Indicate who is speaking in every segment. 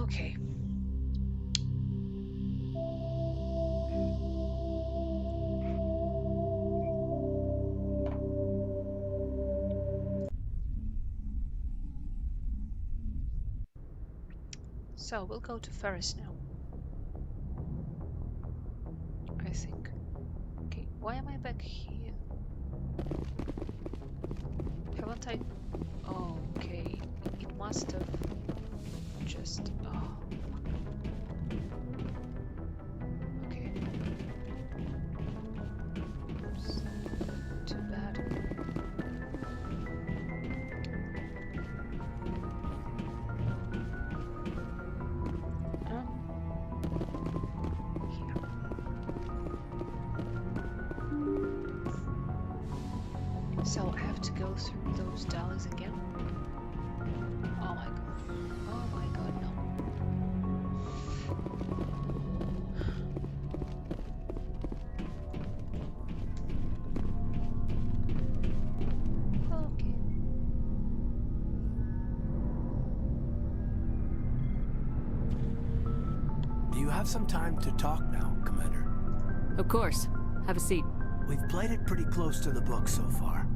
Speaker 1: Okay. So we'll go to Ferris now. I think. Okay, why am I back here? Haven't I? Oh, okay, it must have just. Oh. Okay. Oops. Too bad. So I have to go through those dollies again? Oh my god. Oh my god, no. Okay.
Speaker 2: Do you have some time to talk now, Commander?
Speaker 3: Of course. Have a seat.
Speaker 2: We've played it pretty close to the book so far,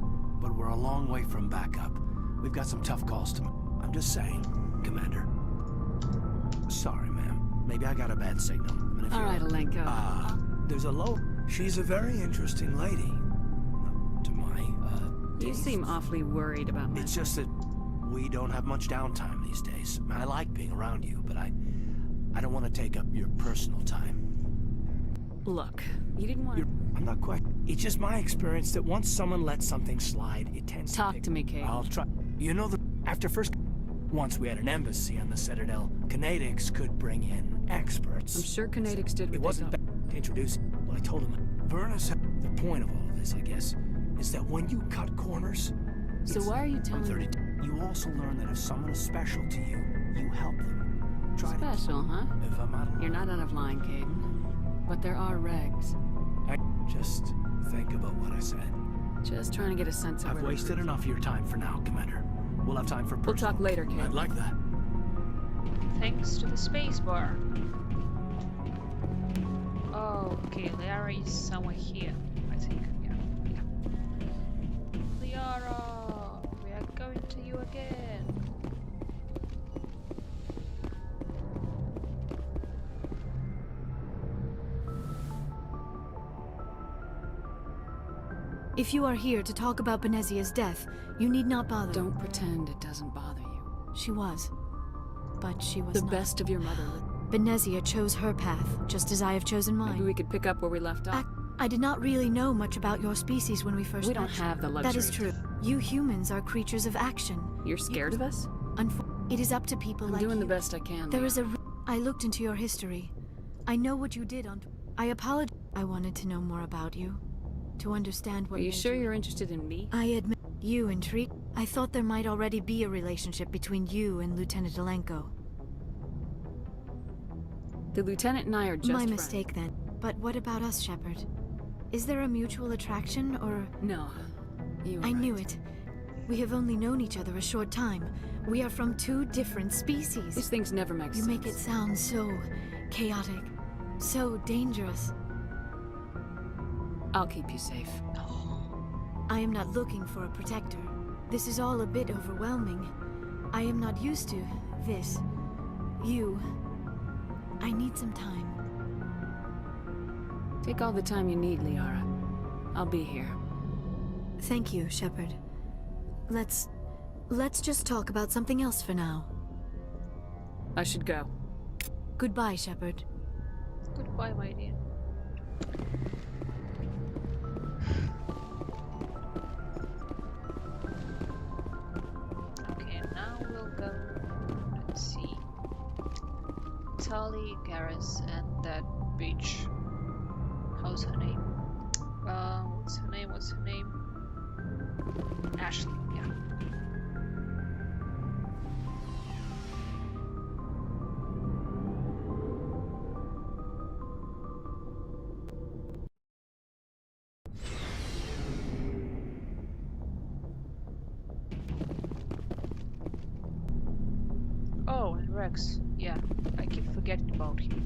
Speaker 2: but we're a long way from backup. We've got some tough calls to make. I'm just saying, Commander. Sorry, ma'am. Maybe I got a bad signal.
Speaker 3: All right, Alenko.
Speaker 2: There's a low... She's a very interesting lady. To my,
Speaker 3: You
Speaker 2: taste.
Speaker 3: seem awfully worried about my...
Speaker 2: It's just that we don't have much downtime these days. I like being around you, but I don't want to take up your personal time.
Speaker 3: Look, you didn't want to...
Speaker 2: I'm not quite... It's just my experience that once someone lets something slide, it tends
Speaker 3: Talk to me, Kate.
Speaker 2: I'll try. You know, after first... Once we had an embassy on the Citadel, Canadix could bring in experts.
Speaker 3: I'm sure Canadix did what
Speaker 2: It wasn't
Speaker 3: they
Speaker 2: bad to introduce... Well, I told him... Vernus... The point of all of this, I guess, is that when you cut corners...
Speaker 3: So why are you telling me?
Speaker 2: You also learn that if someone is special to you, you help them. Try
Speaker 3: Special, huh?
Speaker 2: If I'm out of
Speaker 3: You're not out of line, Caden. But there are regs.
Speaker 2: Just think about what I said.
Speaker 3: Just trying to get a sense of
Speaker 2: I've wasted enough of your time for now, Commander. We'll have time for
Speaker 3: We'll talk later, Caden.
Speaker 2: I'd like that.
Speaker 1: Thanks to the spacebar. Oh, okay, Liara is somewhere here, I think. Yeah. Liara, we are going to you again.
Speaker 4: If you are here to talk about Benezia's death, you need not bother.
Speaker 3: Don't pretend it doesn't bother you.
Speaker 4: She was. But she was
Speaker 3: The
Speaker 4: not.
Speaker 3: best of your mother.
Speaker 4: Benezia chose her path, just as I have chosen mine.
Speaker 3: Maybe we could pick up where we left off.
Speaker 4: I did not really know much about your species when we first
Speaker 3: We
Speaker 4: met.
Speaker 3: don't have the luxury.
Speaker 4: That is true. You humans are creatures of action.
Speaker 3: You're scared of us?
Speaker 4: It is up to people
Speaker 3: I'm
Speaker 4: like
Speaker 3: doing
Speaker 4: you.
Speaker 3: the best I can.
Speaker 4: There is I looked into your history. I know what you did on... I apologize. I wanted to know more about you. To understand what...
Speaker 3: Are you
Speaker 4: made
Speaker 3: sure you're interested in me?
Speaker 4: I admit, you intrigue. I thought there might already be a relationship between you and Lieutenant Alenko.
Speaker 3: The lieutenant and I are just
Speaker 4: My
Speaker 3: friends.
Speaker 4: mistake then. But what about us, Shepard? Is there a mutual attraction, or...
Speaker 3: No. You were
Speaker 4: I
Speaker 3: right.
Speaker 4: knew it. We have only known each other a short time. We are from two different species.
Speaker 3: These things never make
Speaker 4: You
Speaker 3: sense.
Speaker 4: make it sound so chaotic, so dangerous.
Speaker 3: I'll keep you safe.
Speaker 4: I am not looking for a protector. This is all a bit overwhelming. I am not used to this. You. I need some time.
Speaker 3: Take all the time you need, Liara. I'll be here.
Speaker 4: Thank you, Shepard. Let's just talk about something else for now.
Speaker 3: I should go.
Speaker 4: Goodbye, Shepard.
Speaker 1: Goodbye, my dear. Okay, now we'll go. Let's see. Tali, Garrus, and that bitch. How's her name? What's her name? Ashley, yeah. Oh, and Rex. Yeah, I keep forgetting about him.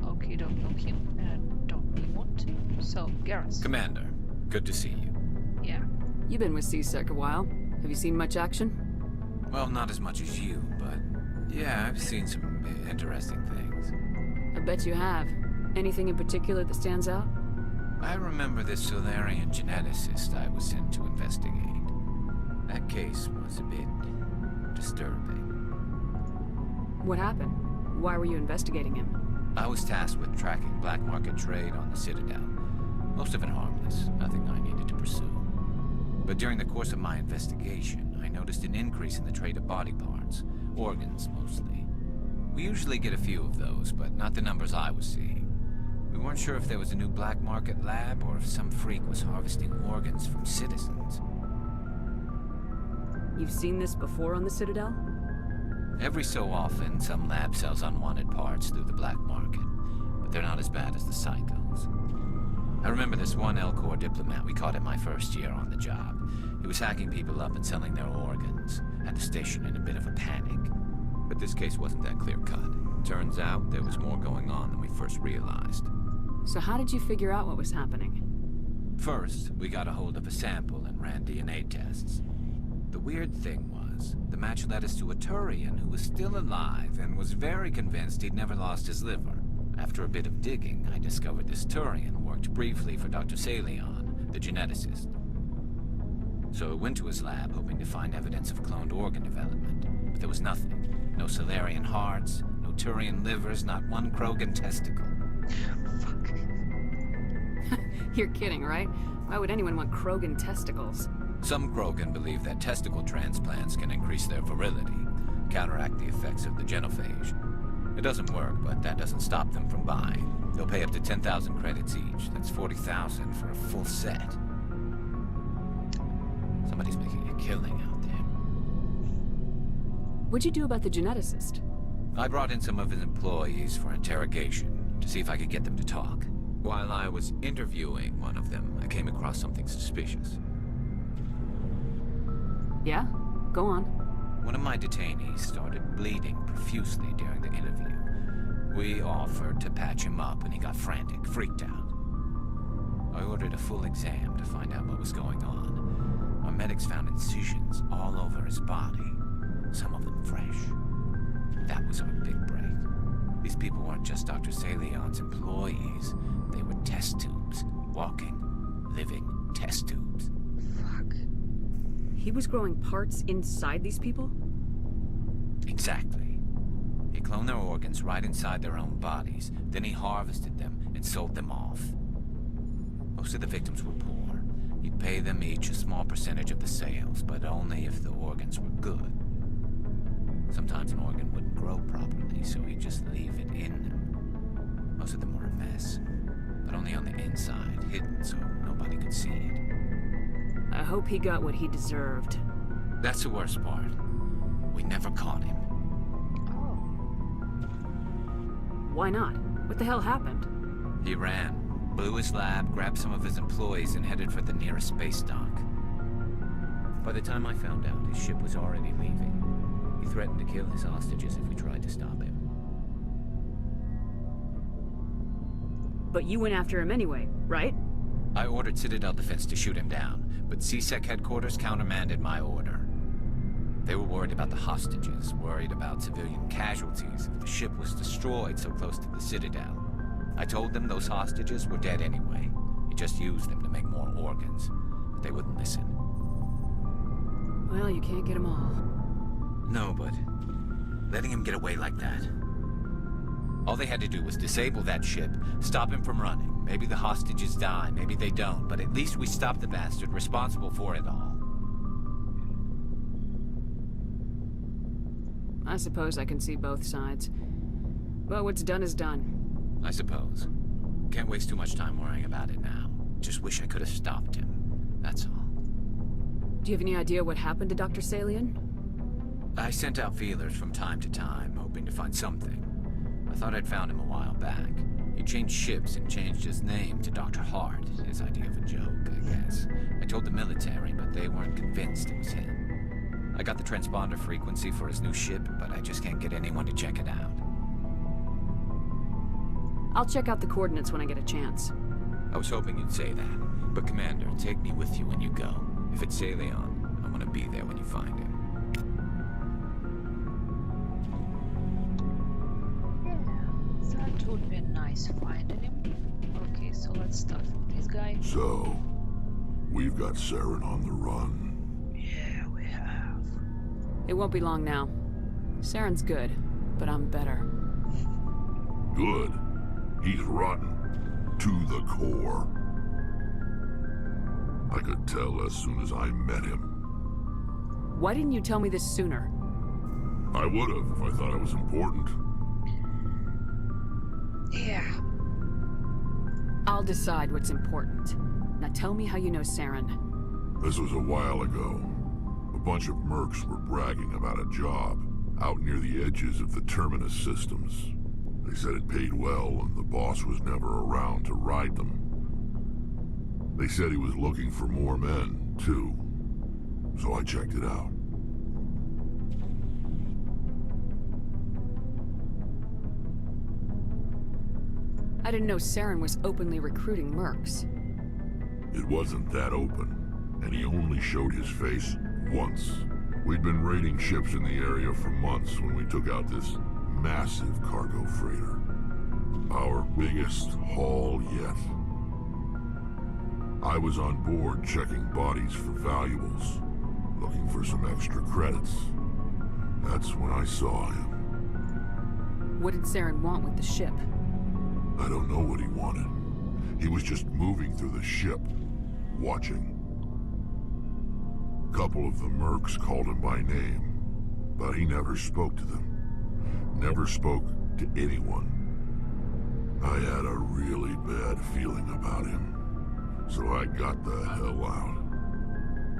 Speaker 1: Okay, don't know him, and don't really want to. So, Garrus.
Speaker 5: Commander, good to see you.
Speaker 1: Yeah.
Speaker 3: You've been with C-Sec a while. Have you seen much action?
Speaker 5: Well, not as much as you, but yeah, I've seen some interesting things.
Speaker 3: I bet you have. Anything in particular that stands out?
Speaker 5: I remember this Solarian geneticist I was sent to investigate. That case was a bit disturbing.
Speaker 3: What happened? Why were you investigating him?
Speaker 5: I was tasked with tracking black market trade on the Citadel. Most of it harmless, nothing I needed to pursue. But during the course of my investigation, I noticed an increase in the trade of body parts, organs mostly. We usually get a few of those, but not the numbers I was seeing. We weren't sure if there was a new black market lab or if some freak was harvesting organs from citizens.
Speaker 3: You've seen this before on the Citadel?
Speaker 5: Every so often, some lab sells unwanted parts through the black market, but they're not as bad as the psychos. I remember this one L-Corps diplomat we caught in my first year on the job. He was hacking people up and selling their organs. Had the station in a bit of a panic. But this case wasn't that clear-cut. Turns out there was more going on than we first realized.
Speaker 3: So how did you figure out what was happening?
Speaker 5: First, we got a hold of a sample and ran DNA tests. The weird thing was, the match led us to a Turian who was still alive and was very convinced he'd never lost his liver. After a bit of digging, I discovered this Turian worked briefly for Dr. Salion, the geneticist. So I went to his lab hoping to find evidence of cloned organ development, but there was nothing. No Solarian hearts, no Turian livers, not one Krogan testicle.
Speaker 1: Fuck.
Speaker 3: You're kidding, right? Why would anyone want Krogan testicles?
Speaker 5: Some Krogan believe that testicle transplants can increase their virility, counteract the effects of the genophage. It doesn't work, but that doesn't stop them from buying. They'll pay up to 10,000 credits each. That's 40,000 for a full set. Somebody's making a killing out there.
Speaker 3: What'd you do about the geneticist?
Speaker 5: I brought in some of his employees for interrogation to see if I could get them to talk. While I was interviewing one of them, I came across something suspicious.
Speaker 3: Yeah? Go on.
Speaker 5: One of my detainees started bleeding profusely during the interview. We offered to patch him up and he got frantic, freaked out. I ordered a full exam to find out what was going on. Our medics found incisions all over his body, some of them fresh. That was our big break. These people weren't just Dr. Salion's employees. They were test tubes. Walking, living test tubes.
Speaker 1: Fuck.
Speaker 3: He was growing parts inside these people?
Speaker 5: Exactly. He cloned their organs right inside their own bodies. Then he harvested them and sold them off. Most of the victims were poor. He'd pay them each a small percentage of the sales, but only if the organs were good. Sometimes an organ wouldn't grow properly, so he'd just leave it in them. Most of them were a mess, but only on the inside, hidden so nobody could see it.
Speaker 3: I hope he got what he deserved.
Speaker 5: That's the worst part. We never caught him.
Speaker 1: Oh.
Speaker 3: Why not? What the hell happened?
Speaker 5: He ran, blew his lab, grabbed some of his employees, and headed for the nearest space dock. By the time I found out, his ship was already leaving. He threatened to kill his hostages if we tried to stop him.
Speaker 3: But you went after him anyway, right?
Speaker 5: I ordered Citadel Defense to shoot him down, but C-Sec headquarters countermanded my order. They were worried about the hostages, worried about civilian casualties if the ship was destroyed so close to the Citadel. I told them those hostages were dead anyway. He just used them to make more organs, but they wouldn't listen.
Speaker 3: Well, you can't get them all.
Speaker 5: No, but letting him get away like that. All they had to do was disable that ship, stop him from running. Maybe the hostages die, maybe they don't, but at least we stopped the bastard responsible for it all.
Speaker 3: I suppose I can see both sides. But what's done is done.
Speaker 5: I suppose. Can't waste too much time worrying about it now. Just wish I could have stopped him. That's all.
Speaker 3: Do you have any idea what happened to Dr. Salion?
Speaker 5: I sent out feelers from time to time, hoping to find something. I thought I'd found him a while back. He changed ships and changed his name to Dr. Hart, his idea of a joke, I guess. I told the military, but they weren't convinced it was him. I got the transponder frequency for his new ship, but I just can't get anyone to check it out.
Speaker 3: I'll check out the coordinates when I get a chance.
Speaker 5: I was hoping you'd say that. But Commander, take me with you when you go. If it's Leon, I want to be there when you find him.
Speaker 1: Yeah, that would be nice finding him. Okay, so let's start with this guy.
Speaker 6: So, we've got Saren on the run.
Speaker 1: Yeah, we have.
Speaker 3: It won't be long now. Saren's good, but I'm better.
Speaker 6: Good. He's rotten. To the core. I could tell as soon as I met him.
Speaker 3: Why didn't you tell me this sooner?
Speaker 6: I would have if I thought I was important.
Speaker 1: Yeah.
Speaker 3: I'll decide what's important. Now tell me how you know Saren.
Speaker 6: This was a while ago. A bunch of mercs were bragging about a job out near the edges of the Terminus systems. They said it paid well and the boss was never around to ride them. They said he was looking for more men, too. So I checked it out.
Speaker 3: I didn't know Saren was openly recruiting mercs.
Speaker 6: It wasn't that open, and he only showed his face once. We'd been raiding ships in the area for months when we took out this massive cargo freighter. Our biggest haul yet. I was on board checking bodies for valuables, looking for some extra credits. That's when I saw him.
Speaker 3: What did Saren want with the ship?
Speaker 6: I don't know what he wanted. He was just moving through the ship, watching. A couple of the mercs called him by name, but he never spoke to them. Never spoke to anyone. I had a really bad feeling about him, so I got the hell out.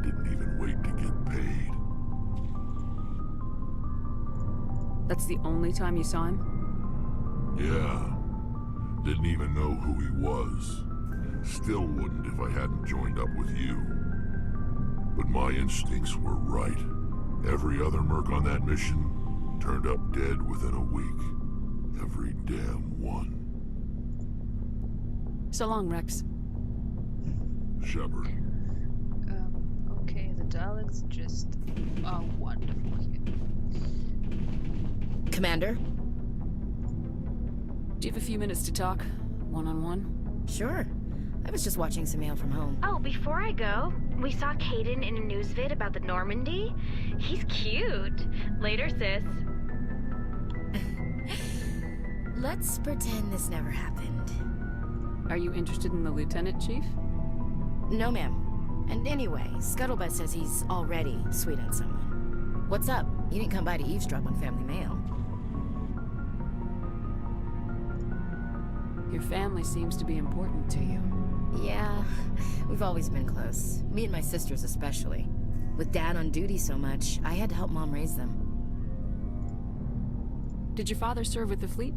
Speaker 6: Didn't even wait to get paid.
Speaker 3: That's the only time you saw him?
Speaker 6: Yeah. Didn't even know who he was. Still wouldn't if I hadn't joined up with you. But my instincts were right. Every other merc on that mission turned up dead within a week. Every damn one.
Speaker 3: So long, Rex.
Speaker 6: Shepard.
Speaker 1: Okay, the dialects just are wonderful here.
Speaker 7: Commander?
Speaker 3: Do you have a few minutes to talk? One-on-one?
Speaker 7: Sure. I was just watching some mail from home.
Speaker 4: Oh, before I go, we saw Caden in a news vid about the Normandy. He's cute. Later, sis.
Speaker 7: Let's pretend this never happened.
Speaker 3: Are you interested in the Lieutenant, Chief?
Speaker 7: No, ma'am. And anyway, Scuttlebutt says he's already sweet on someone. What's up? You didn't come by to eavesdrop on family mail.
Speaker 3: Your family seems to be important to you.
Speaker 7: Yeah, we've always been close. Me and my sisters especially. With Dad on duty so much, I had to help Mom raise them.
Speaker 3: Did your father serve with the fleet?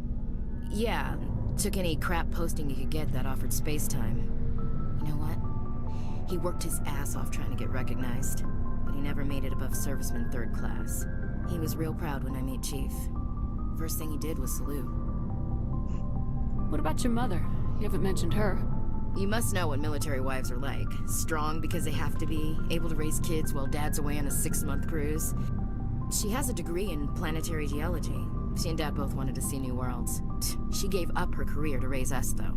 Speaker 7: Yeah, took any crap posting he could get that offered space time. You know what? He worked his ass off trying to get recognized, but he never made it above serviceman 3rd class. He was real proud when I met Chief. First thing he did was salute.
Speaker 3: What about your mother? You haven't mentioned her.
Speaker 7: You must know what military wives are like. Strong because they have to be, able to raise kids while Dad's away on a 6-month cruise. She has a degree in planetary geology. She and Dad both wanted to see new worlds. She gave up her career to raise us, though.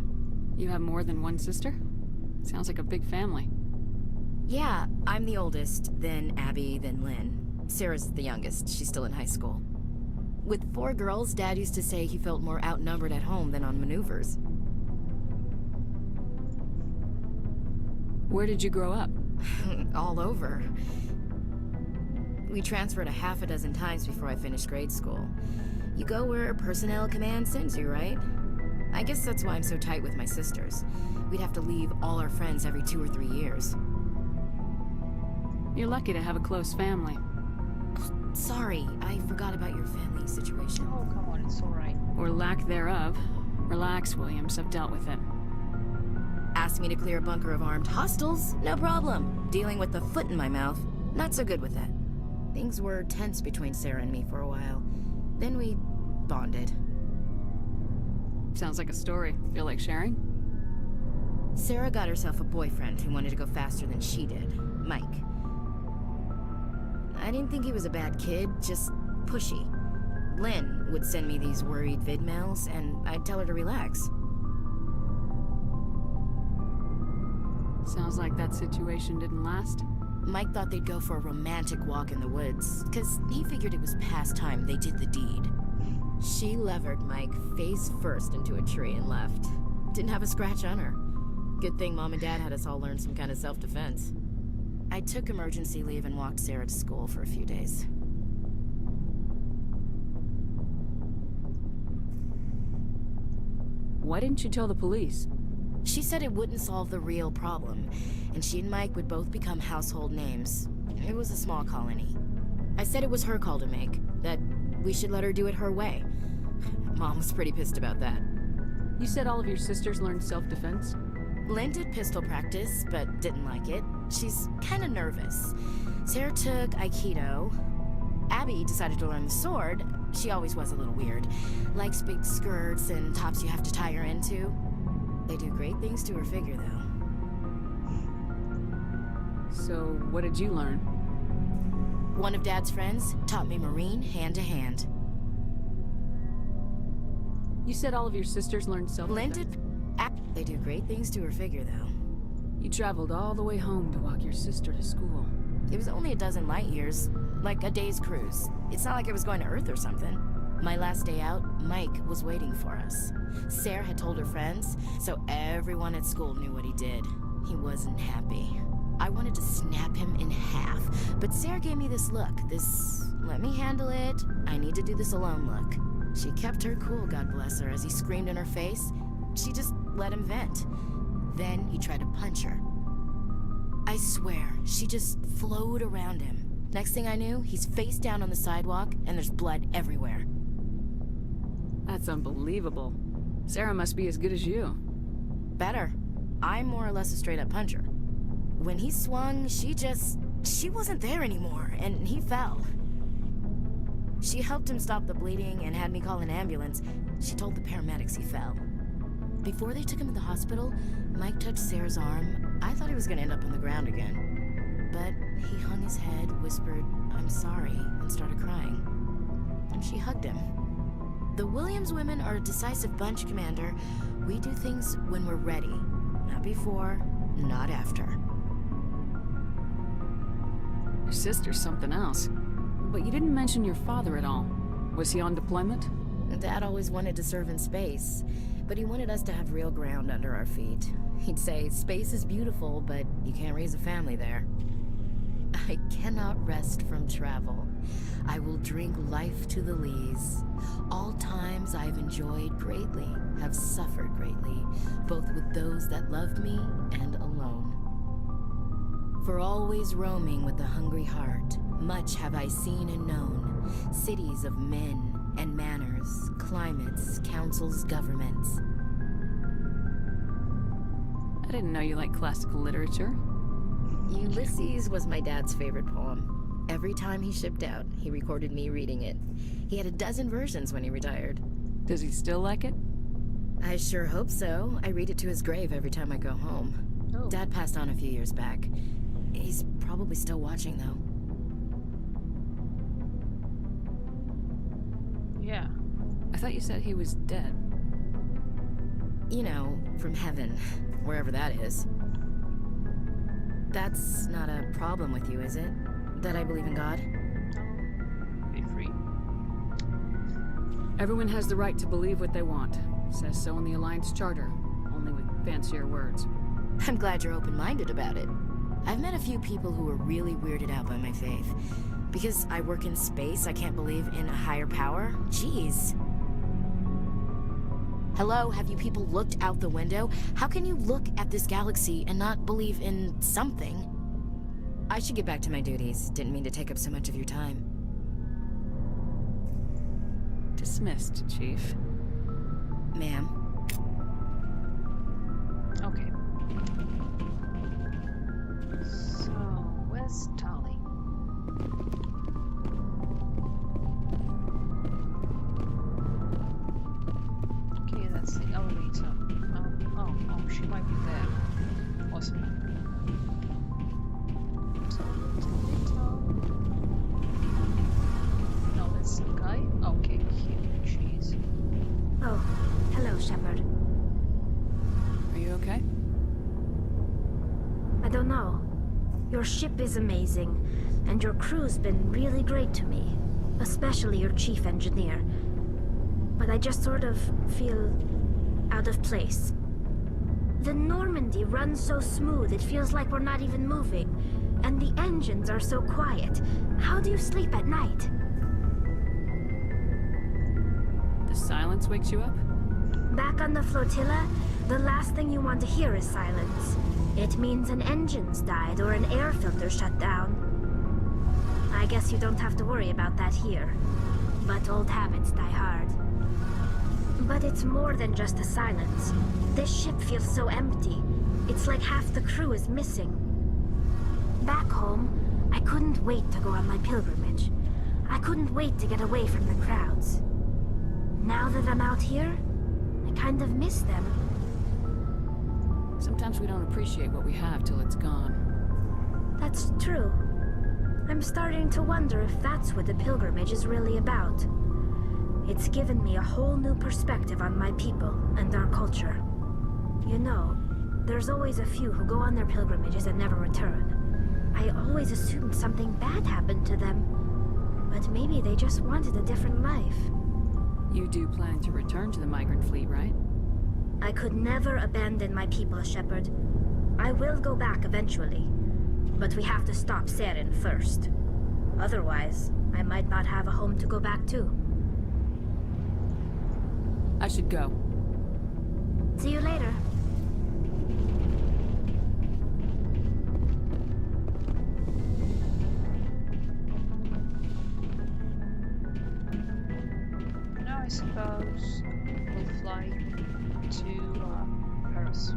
Speaker 3: You have more than one sister? Sounds like a big family.
Speaker 7: Yeah, I'm the oldest, then Abby, then Lynn. Sarah's the youngest. She's still in high school. With 4 girls, Dad used to say he felt more outnumbered at home than on maneuvers.
Speaker 3: Where did you grow up?
Speaker 7: All over. We transferred a half a dozen times before I finished grade school. You go where personnel command sends you, right? I guess that's why I'm so tight with my sisters. We'd have to leave all our friends every 2 or 3 years.
Speaker 3: You're lucky to have a close family.
Speaker 7: Sorry, I forgot about your family situation.
Speaker 1: Oh, come on, it's alright.
Speaker 3: Or lack thereof. Relax, Williams. I've dealt with it.
Speaker 7: Asked me to clear a bunker of armed hostiles? No problem. Dealing with the foot in my mouth? Not so good with that. Things were tense between Sarah and me for a while. Then we bonded.
Speaker 3: Sounds like a story. Feel like sharing?
Speaker 7: Sarah got herself a boyfriend who wanted to go faster than she did, Mike. I didn't think he was a bad kid, just pushy. Lynn would send me these worried vidmails, and I'd tell her to relax.
Speaker 3: Sounds like that situation didn't last.
Speaker 7: Mike thought they'd go for a romantic walk in the woods, because he figured it was past time they did the deed. She levered Mike face first into a tree and left. Didn't have a scratch on her. Good thing Mom and Dad had us all learn some kind of self-defense. I took emergency leave and walked Sarah to school for a few days.
Speaker 3: Why didn't you tell the police?
Speaker 7: She said it wouldn't solve the real problem, and she and Mike would both become household names. It was a small colony. I said it was her call to make, that we should let her do it her way. Mom was pretty pissed about that.
Speaker 3: You said all of your sisters learned self-defense?
Speaker 7: Lynn did pistol practice, but didn't like it. She's kinda nervous. Sarah took Aikido. Abby decided to learn the sword. She always was a little weird. Likes big skirts and tops you have to tie her into. They do great things to her figure, though.
Speaker 3: So, what did you learn?
Speaker 7: One of Dad's friends taught me Marine hand to hand.
Speaker 3: You said all of your sisters learned self-defense?
Speaker 7: Lynn did... They do great things to her figure, though.
Speaker 3: You traveled all the way home to walk your sister to school.
Speaker 7: It was only a dozen light years, like a day's cruise. It's not like I was going to Earth or something. My last day out, Mike was waiting for us. Sarah had told her friends, so everyone at school knew what he did. He wasn't happy. I wanted to snap him in half, but Sarah gave me this look, this let me handle it, I need to do this alone look. She kept her cool, God bless her, as he screamed in her face. She just let him vent. Then he tried to punch her. I swear, she just flowed around him. Next thing I knew, he's face down on the sidewalk, and there's blood everywhere.
Speaker 3: That's unbelievable. Sarah must be as good as you.
Speaker 7: Better. I'm more or less a straight-up puncher. When he swung, she wasn't there anymore, and he fell. She helped him stop the bleeding and had me call an ambulance. She told the paramedics he fell. Before they took him to the hospital, Mike touched Sarah's arm. I thought he was gonna end up on the ground again. But he hung his head, whispered, "I'm sorry," and started crying. And she hugged him. The Williams women are a decisive bunch, Commander. We do things when we're ready. Not before, not after.
Speaker 3: Your sister's something else. But you didn't mention your father at all. Was he on deployment?
Speaker 7: Dad always wanted to serve in space, but he wanted us to have real ground under our feet. He'd say, space is beautiful, but you can't raise a family there. I cannot rest from travel. I will drink life to the lees. All times I have enjoyed greatly, have suffered greatly, both with those that loved me and alone. For always roaming with a hungry heart, much have I seen and known, cities of men and manners, climates, councils, governments.
Speaker 3: I didn't know you liked classical literature.
Speaker 7: Ulysses was my dad's favorite poem. Every time he shipped out, he recorded me reading it. He had a dozen versions when he retired.
Speaker 3: Does he still like it?
Speaker 7: I sure hope so. I read it to his grave every time I go home.
Speaker 1: Oh.
Speaker 7: Dad passed on a few years back. He's probably still watching, though.
Speaker 1: Yeah.
Speaker 3: I thought you said he was dead.
Speaker 7: You know, from heaven, wherever that is. That's not a problem with you, is it? That I believe in God?
Speaker 1: Be free.
Speaker 3: Everyone has the right to believe what they want. Says so in the Alliance Charter, only with fancier words.
Speaker 7: I'm glad you're open-minded about it. I've met a few people who are really weirded out by my faith. Because I work in space, I can't believe in a higher power? Jeez. Hello, have you people looked out the window? How can you look at this galaxy and not believe in something? I should get back to my duties. Didn't mean to take up so much of your time.
Speaker 3: Dismissed, Chief.
Speaker 7: Ma'am.
Speaker 1: Okay. So, where's Tali? she might be there. Awesome. No, that's the guy. Okay, here she is.
Speaker 8: Oh, hello, Shepard.
Speaker 3: Are you okay?
Speaker 8: I don't know. Your ship is amazing, and your crew's been really great to me. Especially your chief engineer. But I just sort of feel out of place. The Normandy runs so smooth, it feels like we're not even moving. And the engines are so quiet. How do you sleep at night?
Speaker 3: The silence wakes you up?
Speaker 8: Back on the flotilla, the last thing you want to hear is silence. It means an engine's died or an air filter shut down. I guess you don't have to worry about that here. But old habits die hard. But it's more than just the silence. This ship feels so empty. It's like half the crew is missing. Back home, I couldn't wait to go on my pilgrimage. I couldn't wait to get away from the crowds. Now that I'm out here, I kind of miss them.
Speaker 3: Sometimes we don't appreciate what we have till it's gone.
Speaker 8: That's true. I'm starting to wonder if that's what the pilgrimage is really about. It's given me a whole new perspective on my people and our culture. You know, there's always a few who go on their pilgrimages and never return. I always assumed something bad happened to them. But maybe they just wanted a different life.
Speaker 3: You do plan to return to the migrant fleet, right?
Speaker 8: I could never abandon my people, Shepard. I will go back eventually. But we have to stop Saren first. Otherwise, I might not have a home to go back to.
Speaker 3: I should go.
Speaker 8: See you later.
Speaker 1: Now I suppose we'll fly to Paris.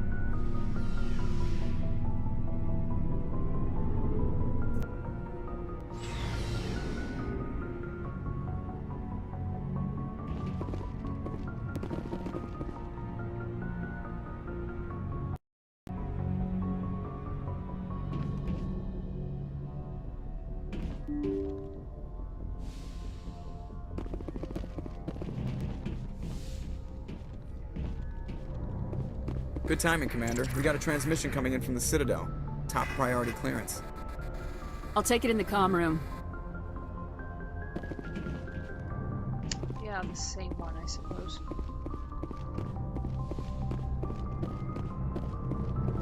Speaker 9: Good timing, Commander. We got a transmission coming in from the Citadel. Top priority clearance.
Speaker 3: I'll take it in the comm room.
Speaker 1: Yeah, the same one, I suppose.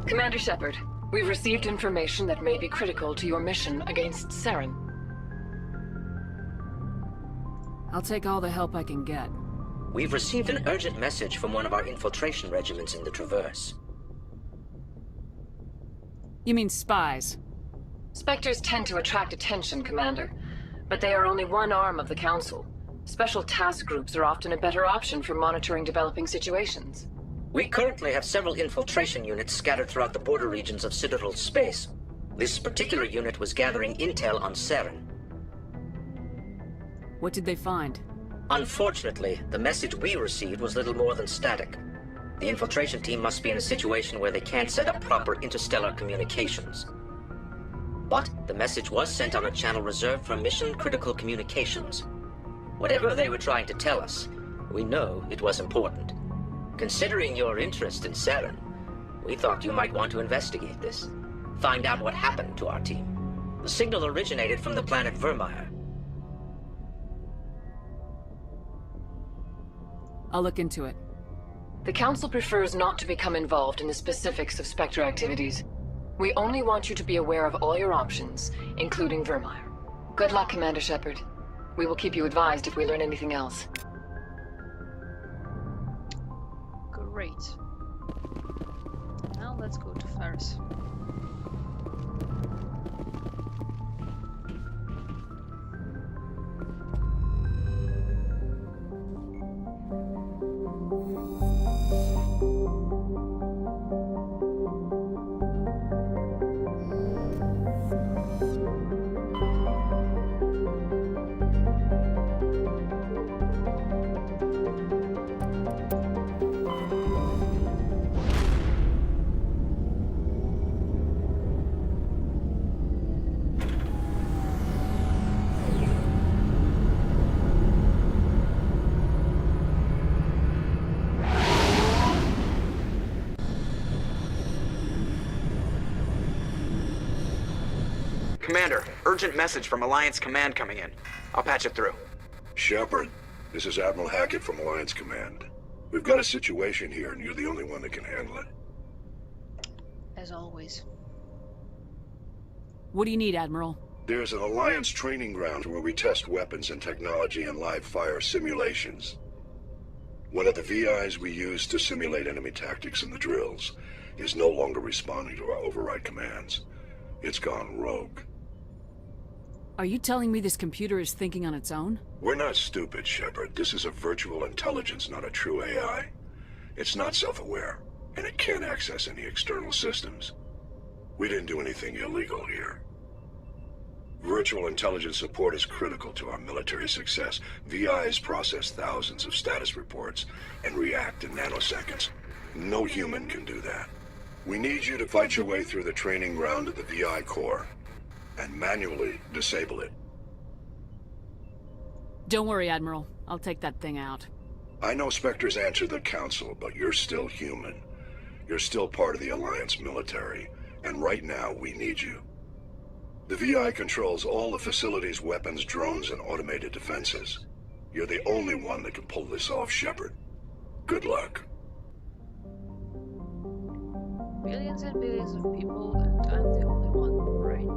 Speaker 10: Commander Shepard, we've received information that may be critical to your mission against Saren.
Speaker 3: I'll take all the help I can get.
Speaker 11: We've received an urgent message from one of our infiltration regiments in the Traverse.
Speaker 3: You mean spies?
Speaker 10: Spectres tend to attract attention, Commander, but they are only one arm of the Council. Special task groups are often a better option for monitoring developing situations.
Speaker 11: We currently have several infiltration units scattered throughout the border regions of Citadel space. This particular unit was gathering intel on Saren.
Speaker 3: What did they find?
Speaker 11: Unfortunately, the message we received was little more than static. The infiltration team must be in a situation where they can't set up proper interstellar communications. But the message was sent on a channel reserved for mission-critical communications. Whatever they were trying to tell us, we know it was important. Considering your interest in Saren, we thought you might want to investigate this. Find out what happened to our team. The signal originated from the planet Vermeer.
Speaker 3: I'll look into it.
Speaker 10: The Council prefers not to become involved in the specifics of Spectre activities. We only want you to be aware of all your options, including Vermeer. Good luck, Commander Shepard. We will keep you advised if we learn anything else.
Speaker 1: Great. Now let's go to Ferris.
Speaker 9: urgent message from Alliance Command coming in. I'll patch it through.
Speaker 12: Shepard, this is Admiral Hackett from Alliance Command. We've got a situation here, and you're the only one that can handle it.
Speaker 1: As always.
Speaker 3: What do you need, Admiral?
Speaker 12: There's an Alliance training ground where we test weapons and technology in live fire simulations. One of the VIs we use to simulate enemy tactics in the drills is no longer responding to our override commands. It's gone rogue.
Speaker 3: Are you telling me this computer is thinking on its own?
Speaker 12: We're not stupid, Shepard. This is a virtual intelligence, not a true AI. It's not self-aware, and it can't access any external systems. We didn't do anything illegal here. Virtual intelligence support is critical to our military success. VIs process thousands of status reports and react in nanoseconds. No human can do that. We need you to fight your way through the training ground of the VI core and manually disable it.
Speaker 3: Don't worry, Admiral. I'll take that thing out.
Speaker 12: I know Spectres answer the Council, but you're still human. You're still part of the Alliance military, and right now we need you. The VI controls all the facility's weapons, drones, and automated defenses. You're the only one that can pull this off, Shepard. Good luck.
Speaker 1: Billions and billions of people, and I'm the only one, right?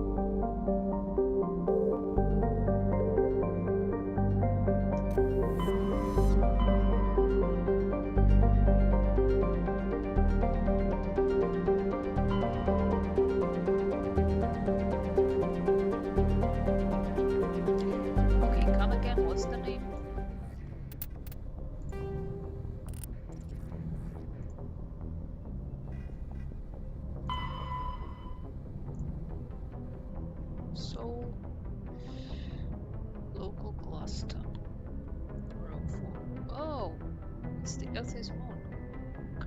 Speaker 1: Okay, come again, what's the name? Soul local cluster row 4. Oh, it's the Earth's moon.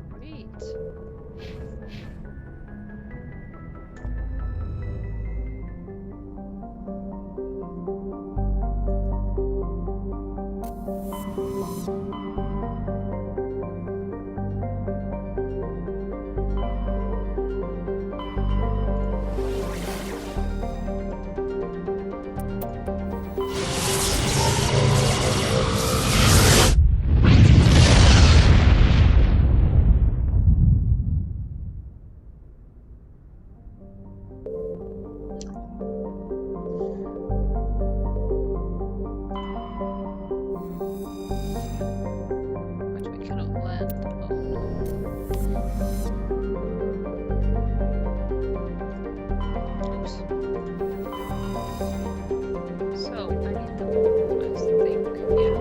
Speaker 1: Great. But we cannot land. Oh no. Oops. So I need the ball, I think. Yeah.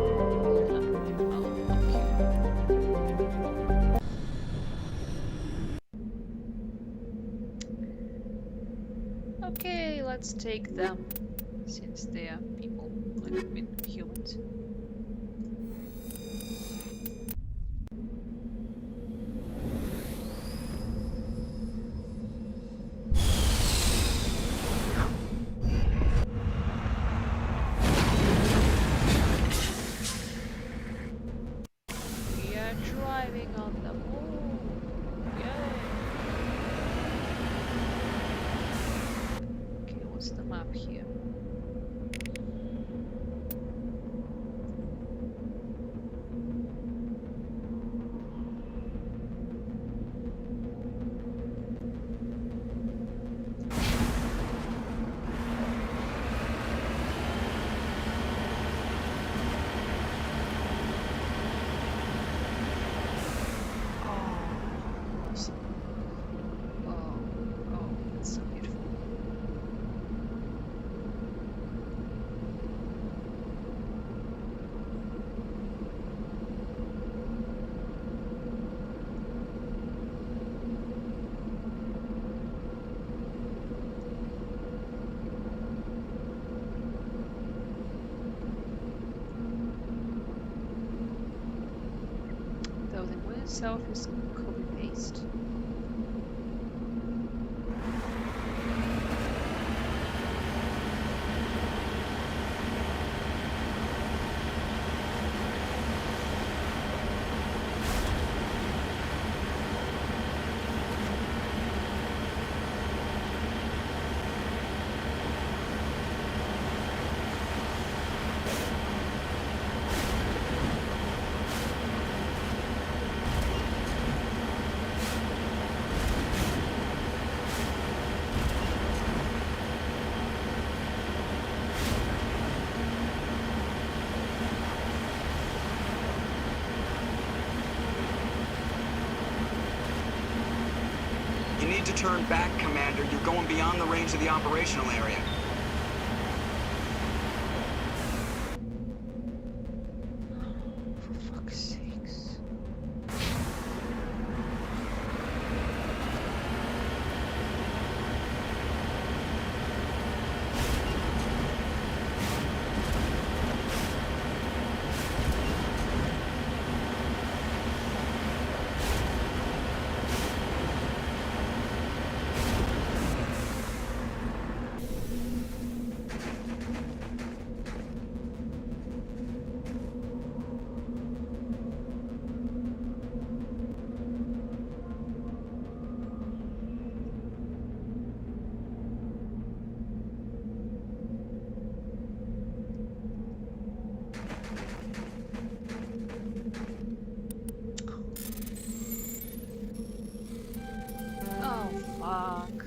Speaker 1: Okay, let's take them, since they are people, like with humans. We are driving on the moon. Yay! Okay, what's the map here? Oh, that's so beautiful. Though the moon itself is copy-paste.
Speaker 9: turn back, Commander. You're going beyond the range of the operational area.
Speaker 1: For fuck's sakes. Oh, fuck.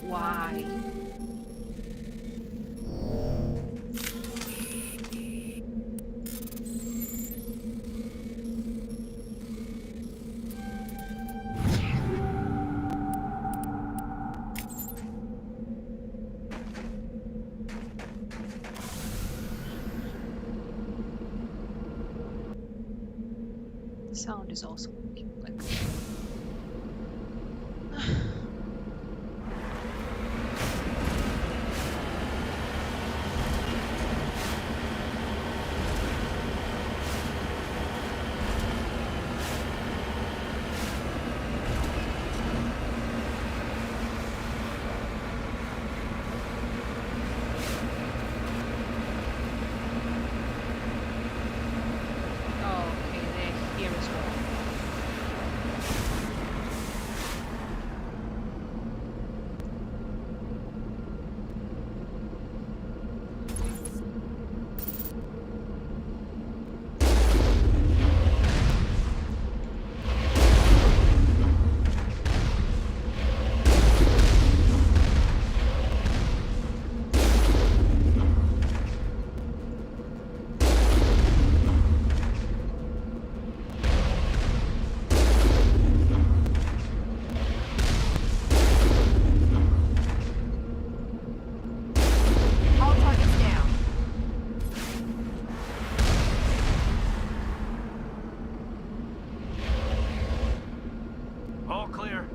Speaker 1: Why? Sound is also working. Like. Oh, okay, they're here as well.
Speaker 13: All targets down.
Speaker 2: All clear.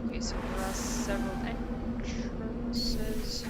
Speaker 1: Okay, so there are several entrances.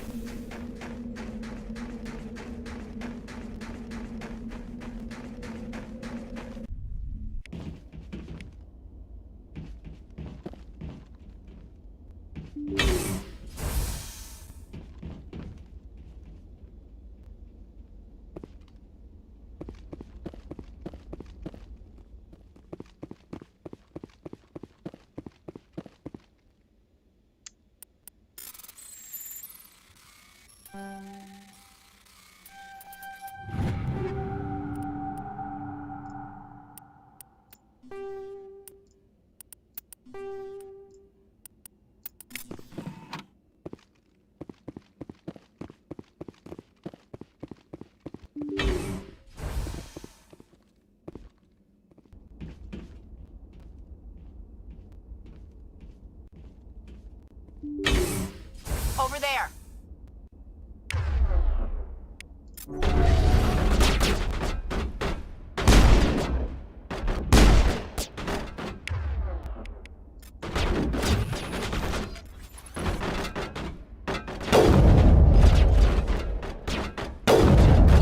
Speaker 13: Over there.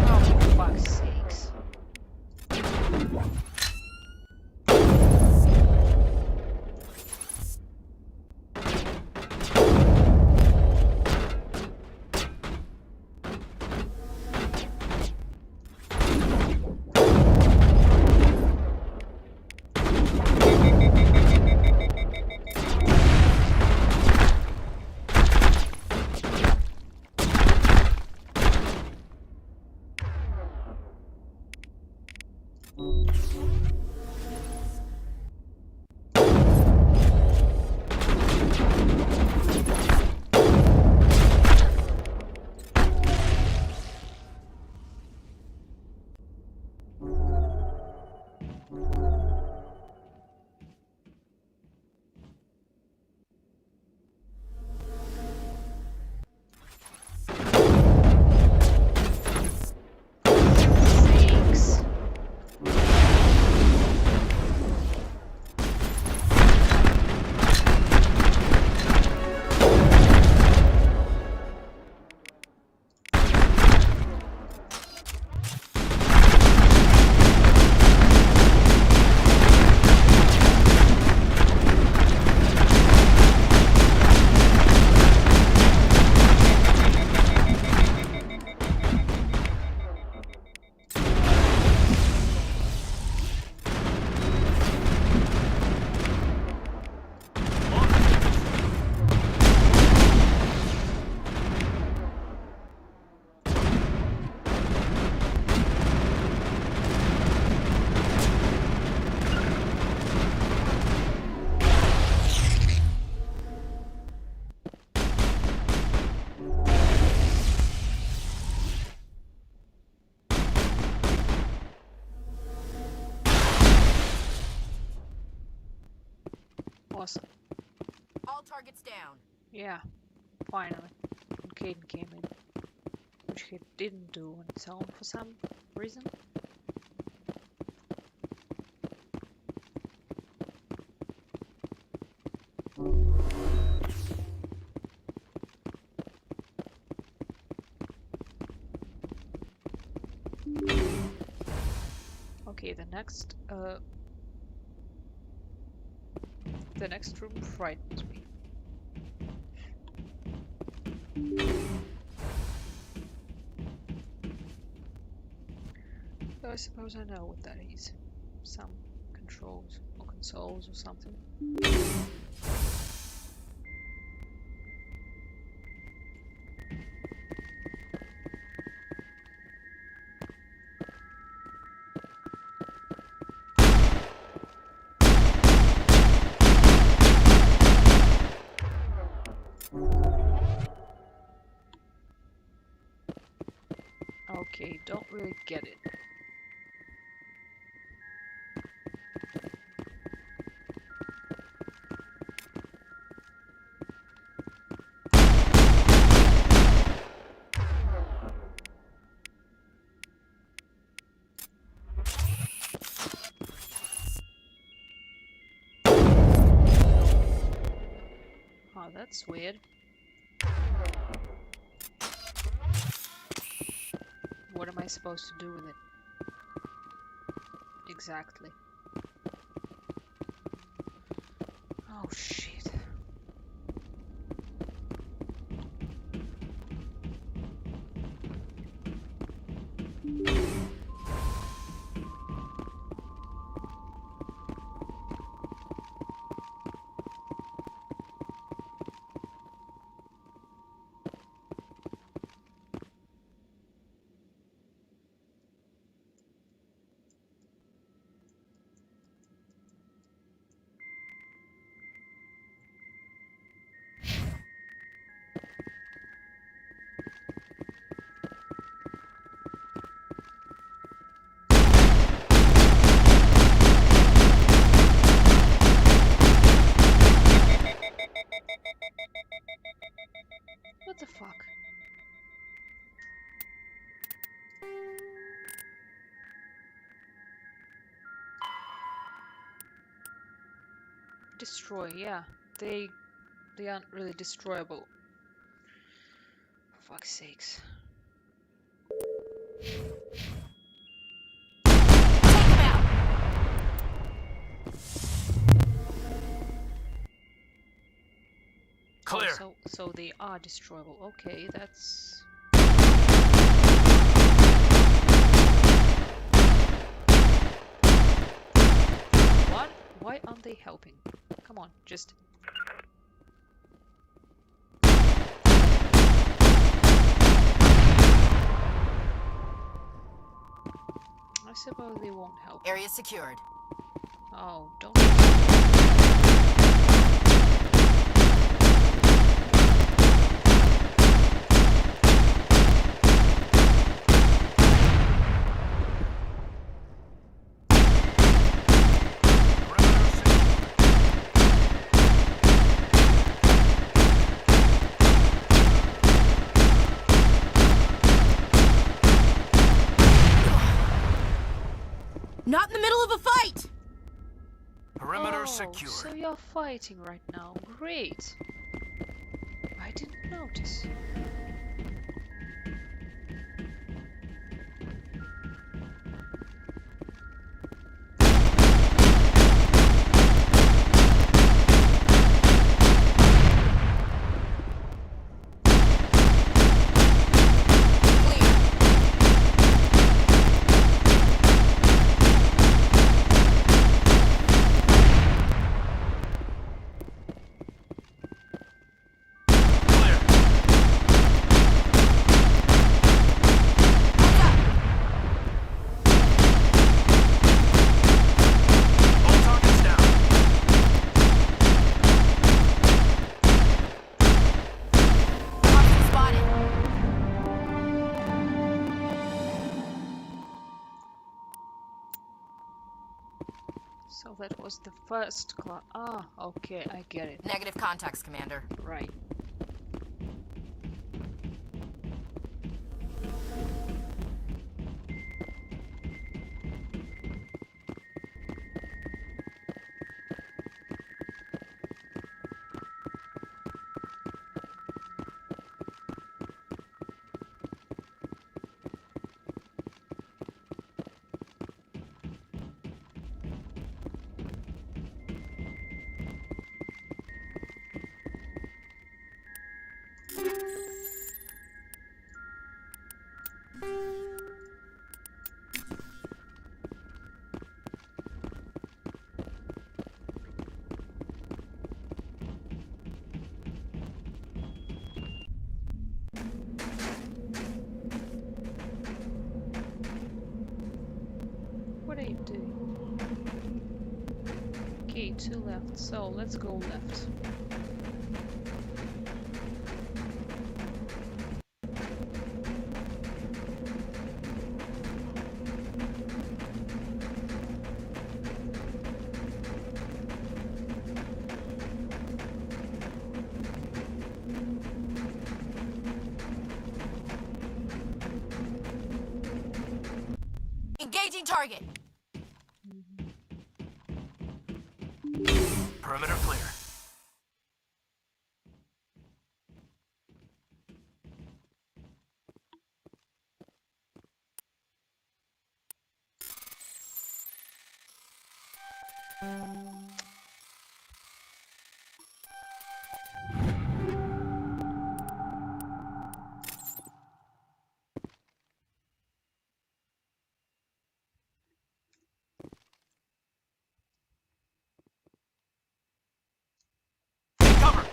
Speaker 1: Oh, for fuck's sakes. Thanks. Awesome.
Speaker 13: All targets down.
Speaker 1: Yeah, finally. And Caden came in, which he didn't do on its own for some reason. Okay, the next room frightens me. Though I suppose I know what that is. Some controls or consoles or something. Okay, don't really get it. Oh, that's weird. What am I supposed to do with it? Exactly. Oh shit. What the fuck? Destroy, yeah. They aren't really destroyable. For fuck's sakes.
Speaker 2: Clear.
Speaker 1: Oh, so they are destroyable. Okay, that's... What? Why aren't they helping? Come on, just... I suppose they won't help.
Speaker 13: Area secured.
Speaker 1: Oh, don't.
Speaker 13: Not in the middle of a fight!
Speaker 2: Perimeter
Speaker 1: Oh,
Speaker 2: secure.
Speaker 1: so you're fighting right now. Great. I didn't notice. So that was the first class. Ah, okay, I get it.
Speaker 13: Negative contacts, Commander.
Speaker 1: Right. What are you doing? Okay, 2 left, so let's go left.
Speaker 13: Engaging target!
Speaker 2: Perimeter clear. Cover!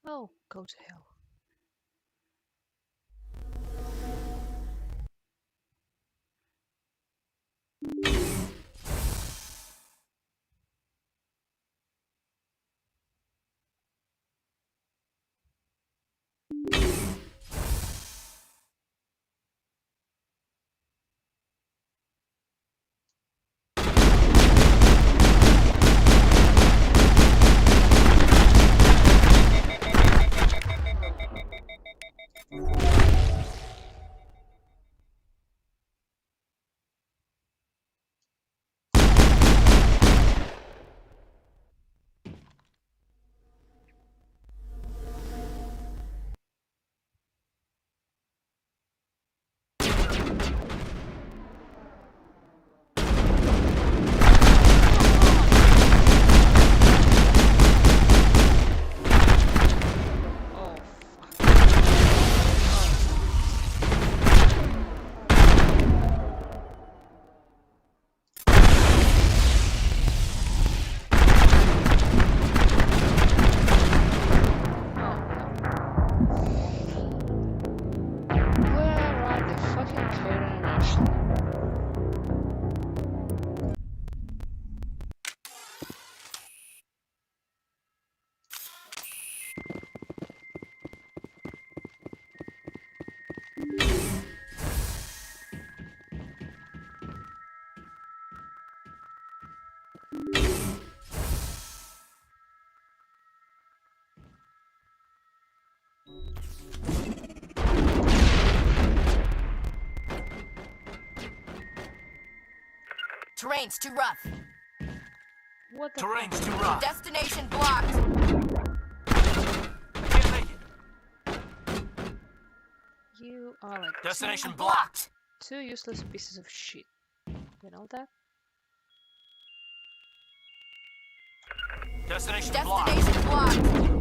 Speaker 1: Oh, go to hell.
Speaker 13: Terrain's too rough.
Speaker 1: What the
Speaker 2: Terrain's too rough.
Speaker 13: Destination blocked.
Speaker 2: Can't make it.
Speaker 1: You are like
Speaker 2: Destination blocked.
Speaker 1: two useless pieces of shit. You know that?
Speaker 2: Destination
Speaker 13: Destination blocked.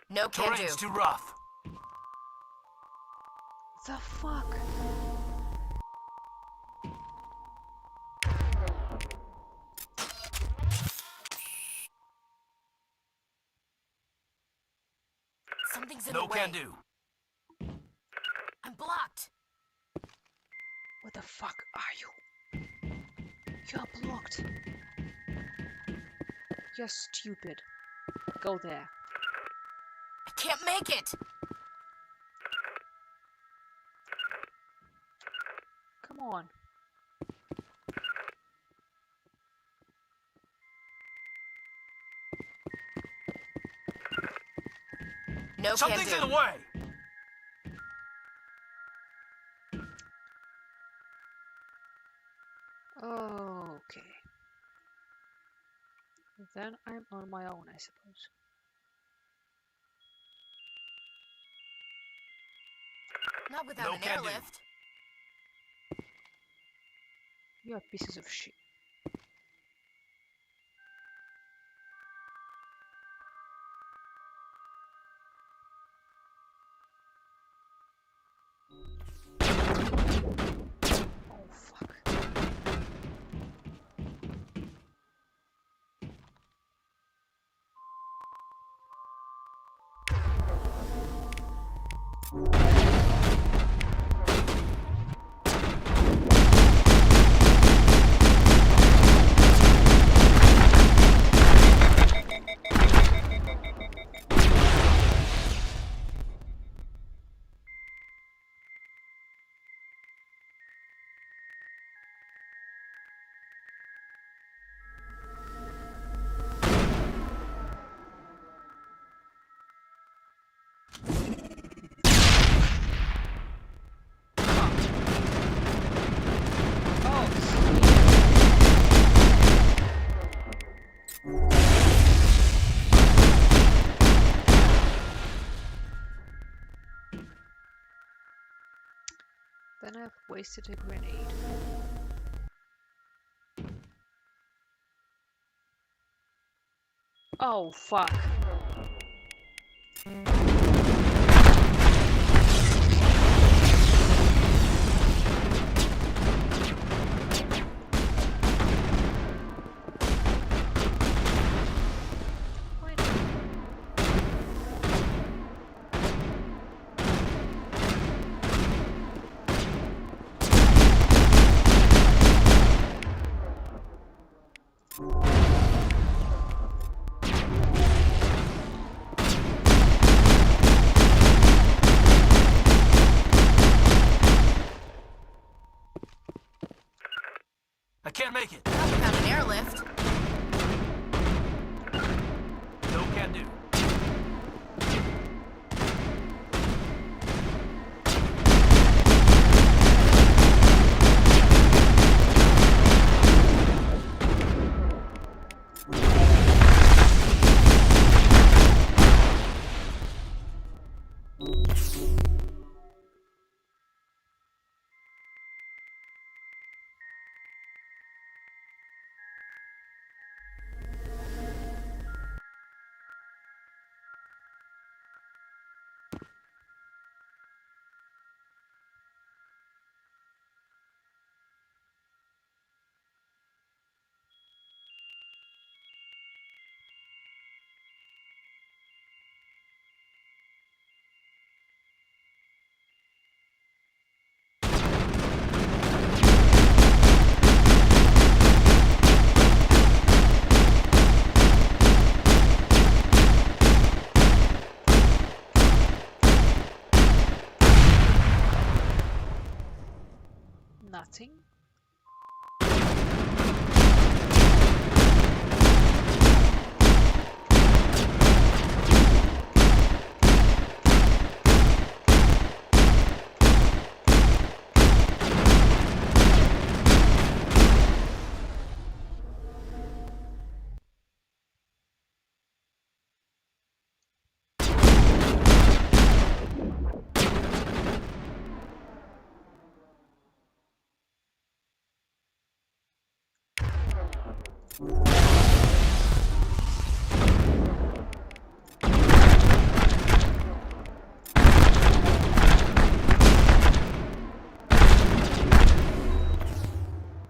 Speaker 13: No can do.
Speaker 2: Terrain's too rough.
Speaker 1: The fuck?
Speaker 13: Something's in
Speaker 2: No
Speaker 13: the way.
Speaker 2: can do.
Speaker 13: I'm blocked.
Speaker 1: What the fuck are you? You're blocked. You're stupid. Go there.
Speaker 13: I can't make it.
Speaker 1: Come on.
Speaker 13: No
Speaker 2: Something's
Speaker 13: can
Speaker 2: in
Speaker 13: do.
Speaker 2: the way.
Speaker 1: Okay. Then I'm on my own, I suppose.
Speaker 13: Not without
Speaker 2: No
Speaker 13: an
Speaker 2: can do.
Speaker 13: airlift.
Speaker 1: You are pieces of shit. Oh fuck. Then I've wasted a grenade. Oh fuck. thing?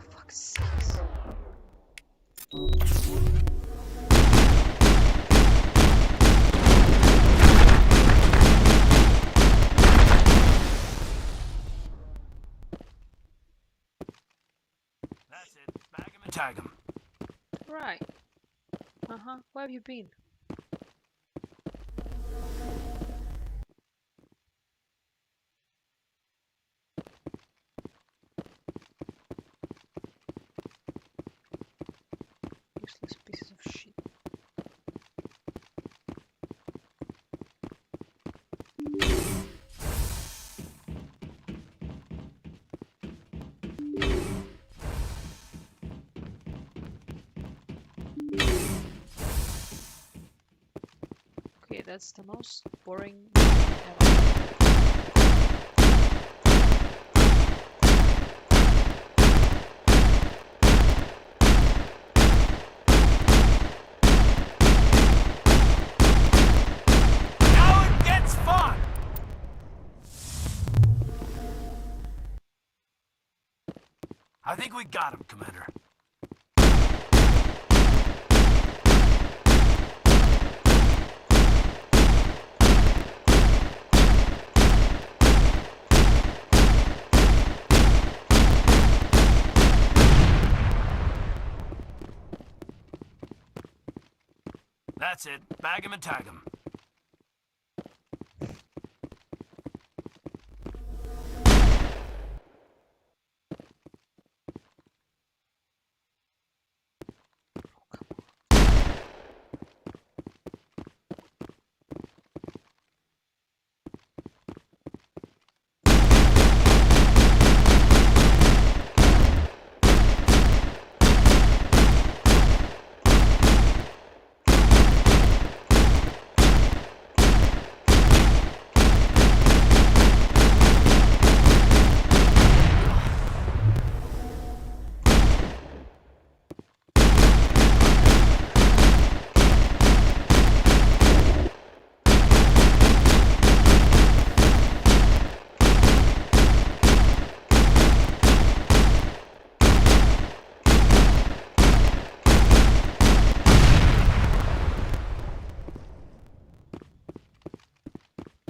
Speaker 1: Fuck's sakes.
Speaker 2: That's it. Bag him and tag him.
Speaker 1: Right. Uh-huh. Where have you been? Useless pieces of shit. Okay, that's the most boring ever.
Speaker 2: Now it gets fun! I think we got him, Commander. That's it. Bag him and tag him.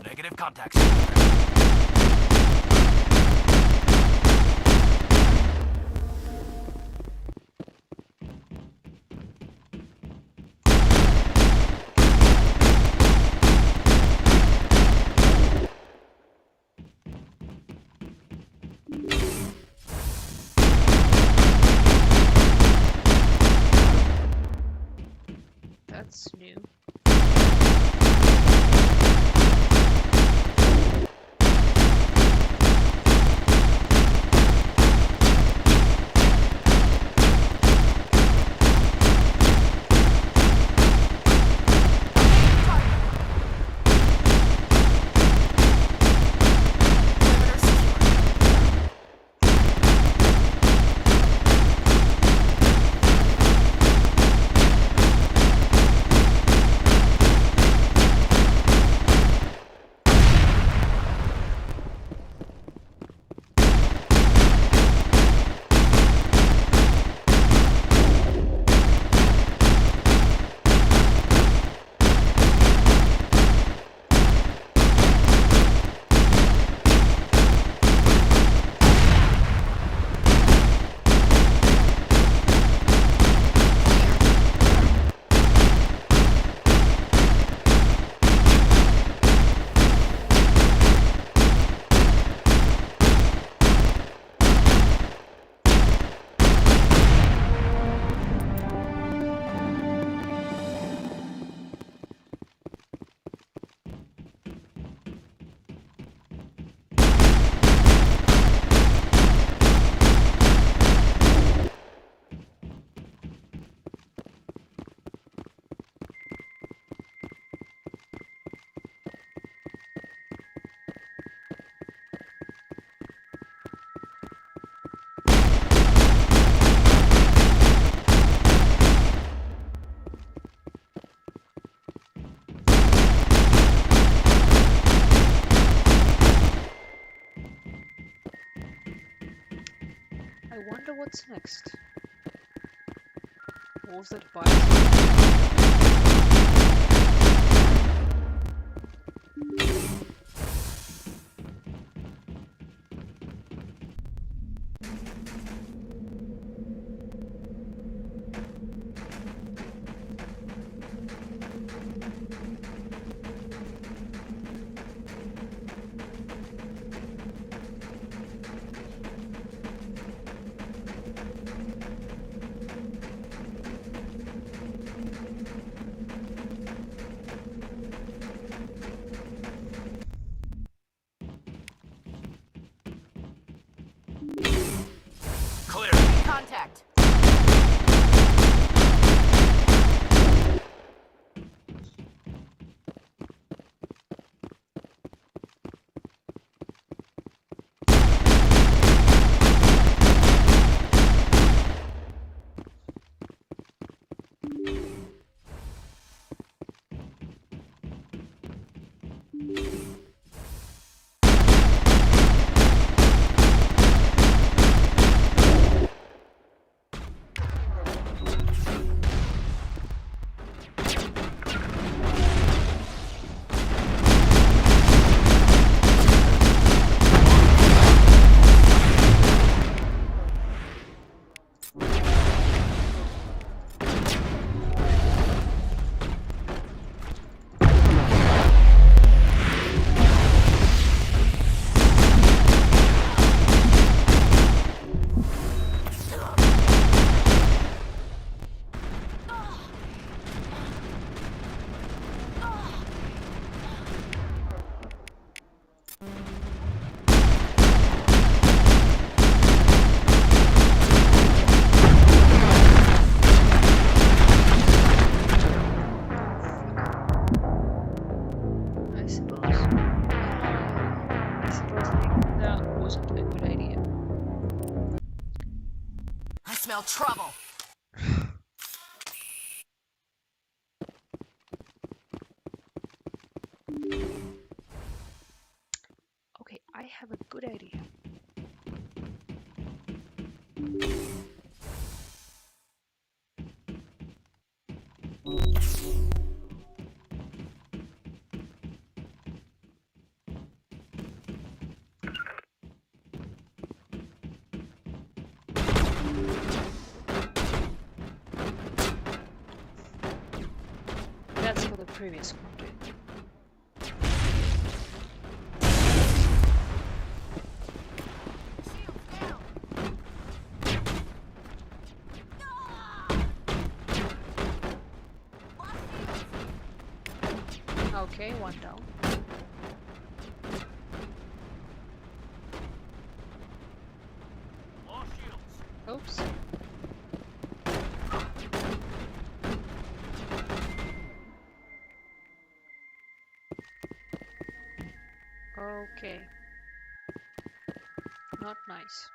Speaker 2: Negative contacts.
Speaker 1: That's new. what's next? What was that bite?
Speaker 13: Clear. Contact. Smell trouble.
Speaker 1: Okay, I have a good idea. That's for the previous content. Okay, one down. Oops. Okay. Not nice.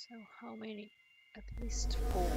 Speaker 1: So how many? At least 4.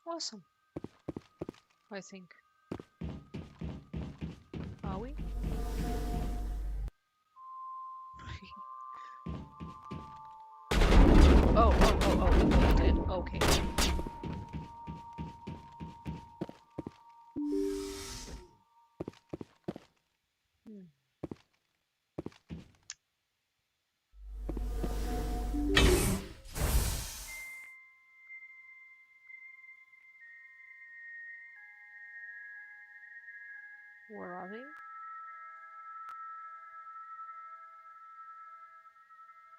Speaker 1: Awesome. I think. Are we? Oh, dead. Okay. Where are they?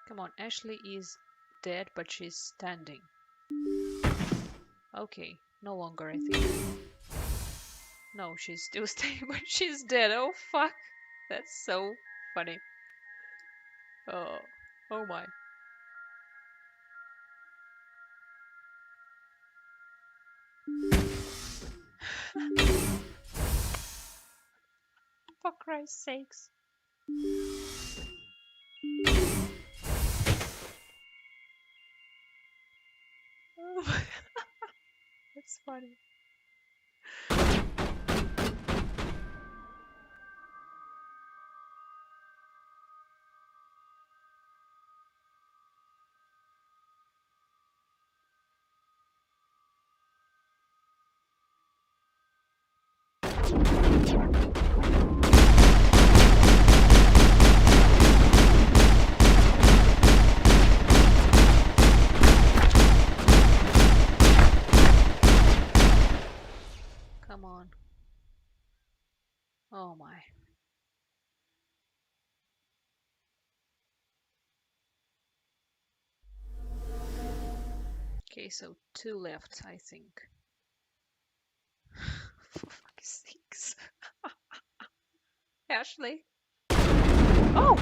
Speaker 1: Come on, Ashley is dead, but she's standing. Okay, no longer, I think. No, she's still standing, but she's dead. Oh, fuck. That's so funny. Oh, oh my. For Christ's sakes. Oh my. That's funny. Come on. Oh my. Okay, so 2 left, I think. For fuck's sakes. Ashley. Oh.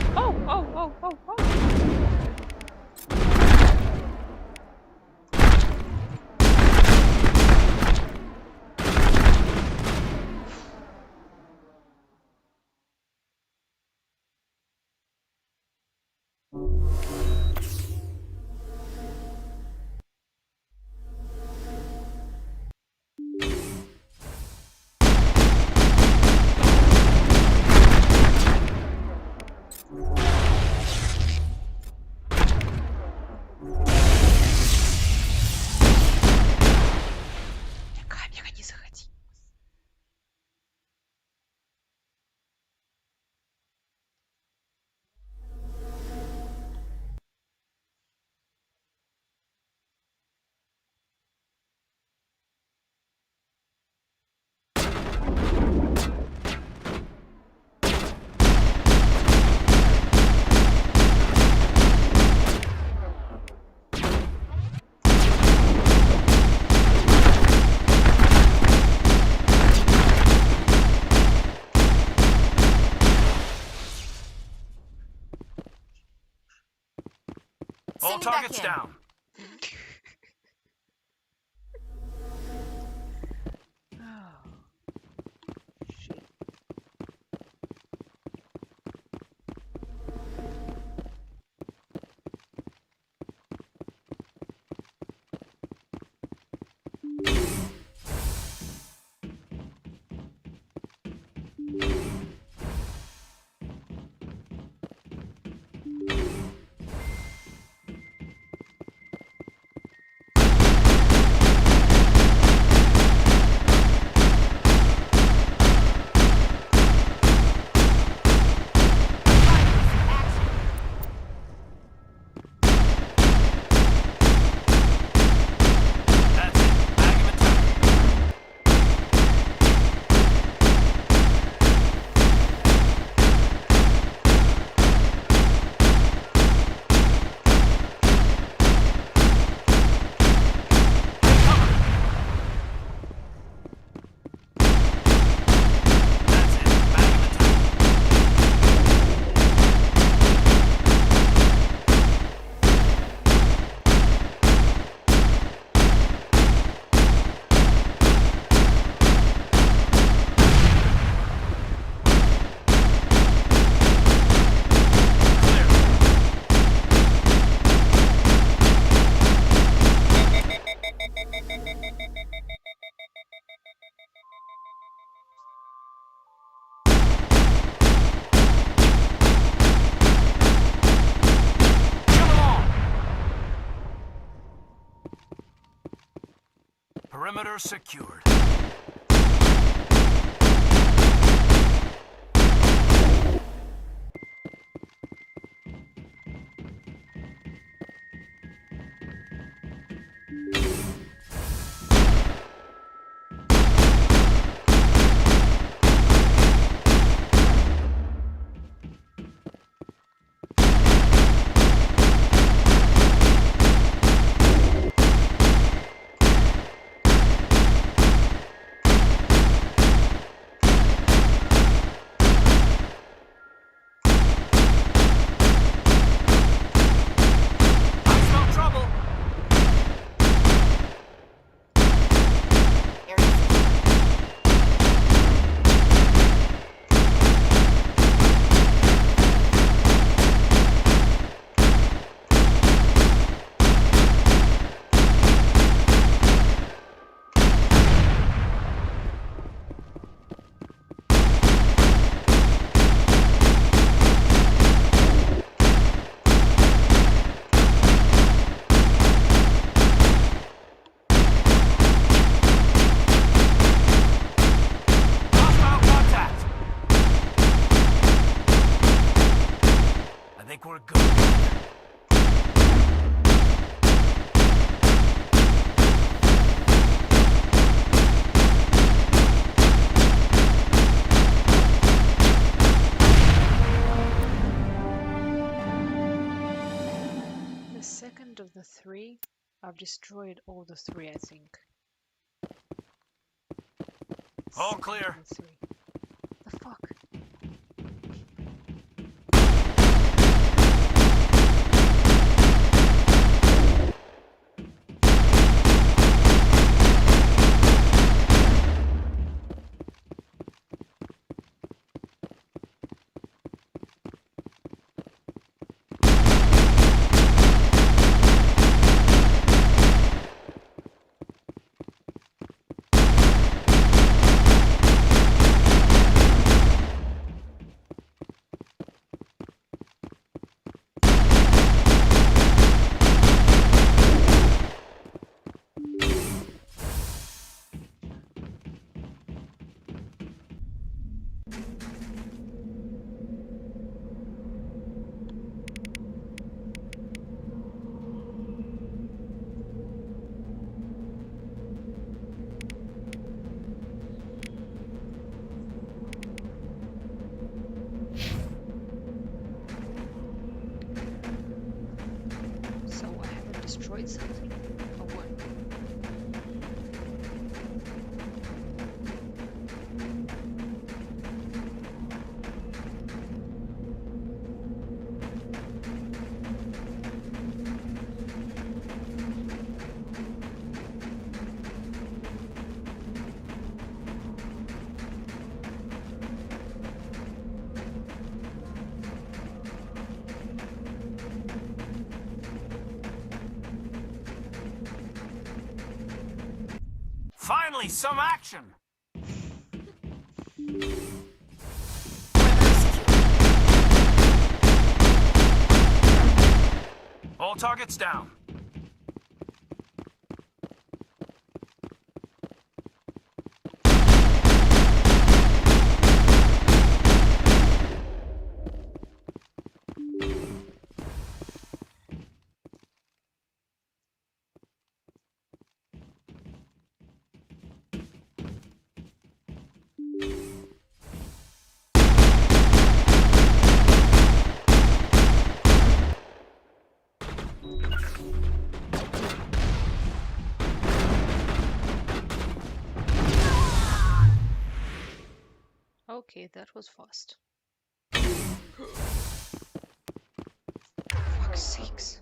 Speaker 1: Камера не заходи.
Speaker 2: All targets down.
Speaker 1: Shit.
Speaker 2: Perimeter secured. I think we're good.
Speaker 1: The second of the three. I've destroyed all the three, I think.
Speaker 2: All
Speaker 1: Second
Speaker 2: clear.
Speaker 1: of the three. The fuck? So I haven't destroyed something? Or what?
Speaker 2: Finally, some action! All targets down.
Speaker 1: Okay, that was fast. Fuck's sakes.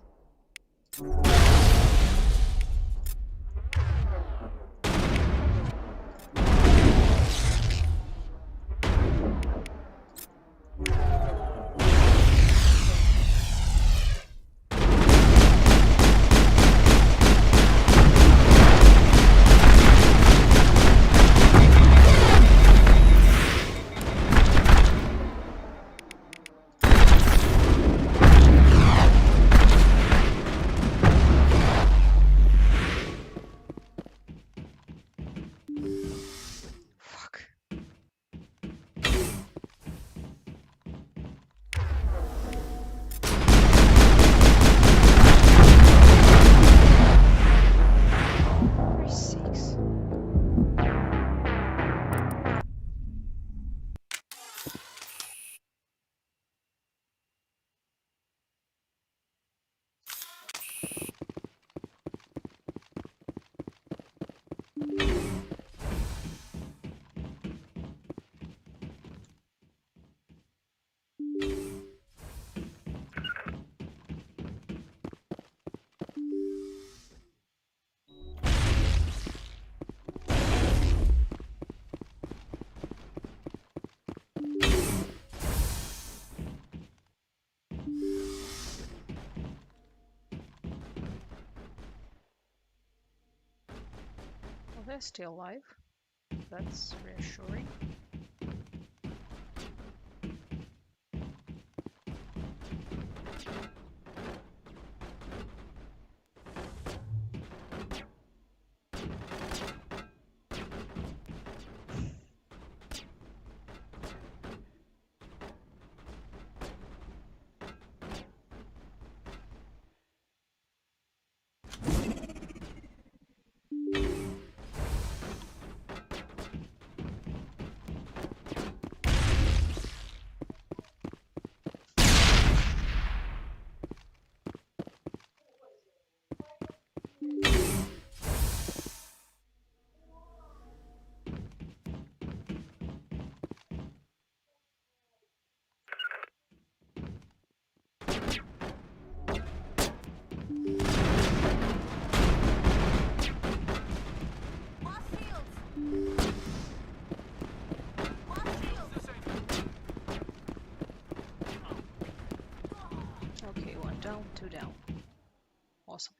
Speaker 1: they're still alive. That's reassuring. Okay, one down, two down. Awesome.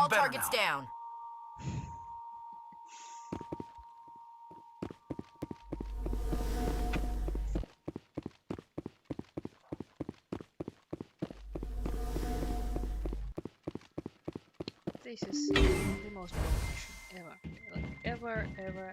Speaker 13: All targets down.
Speaker 1: This is the most boring mission ever. Like, ever.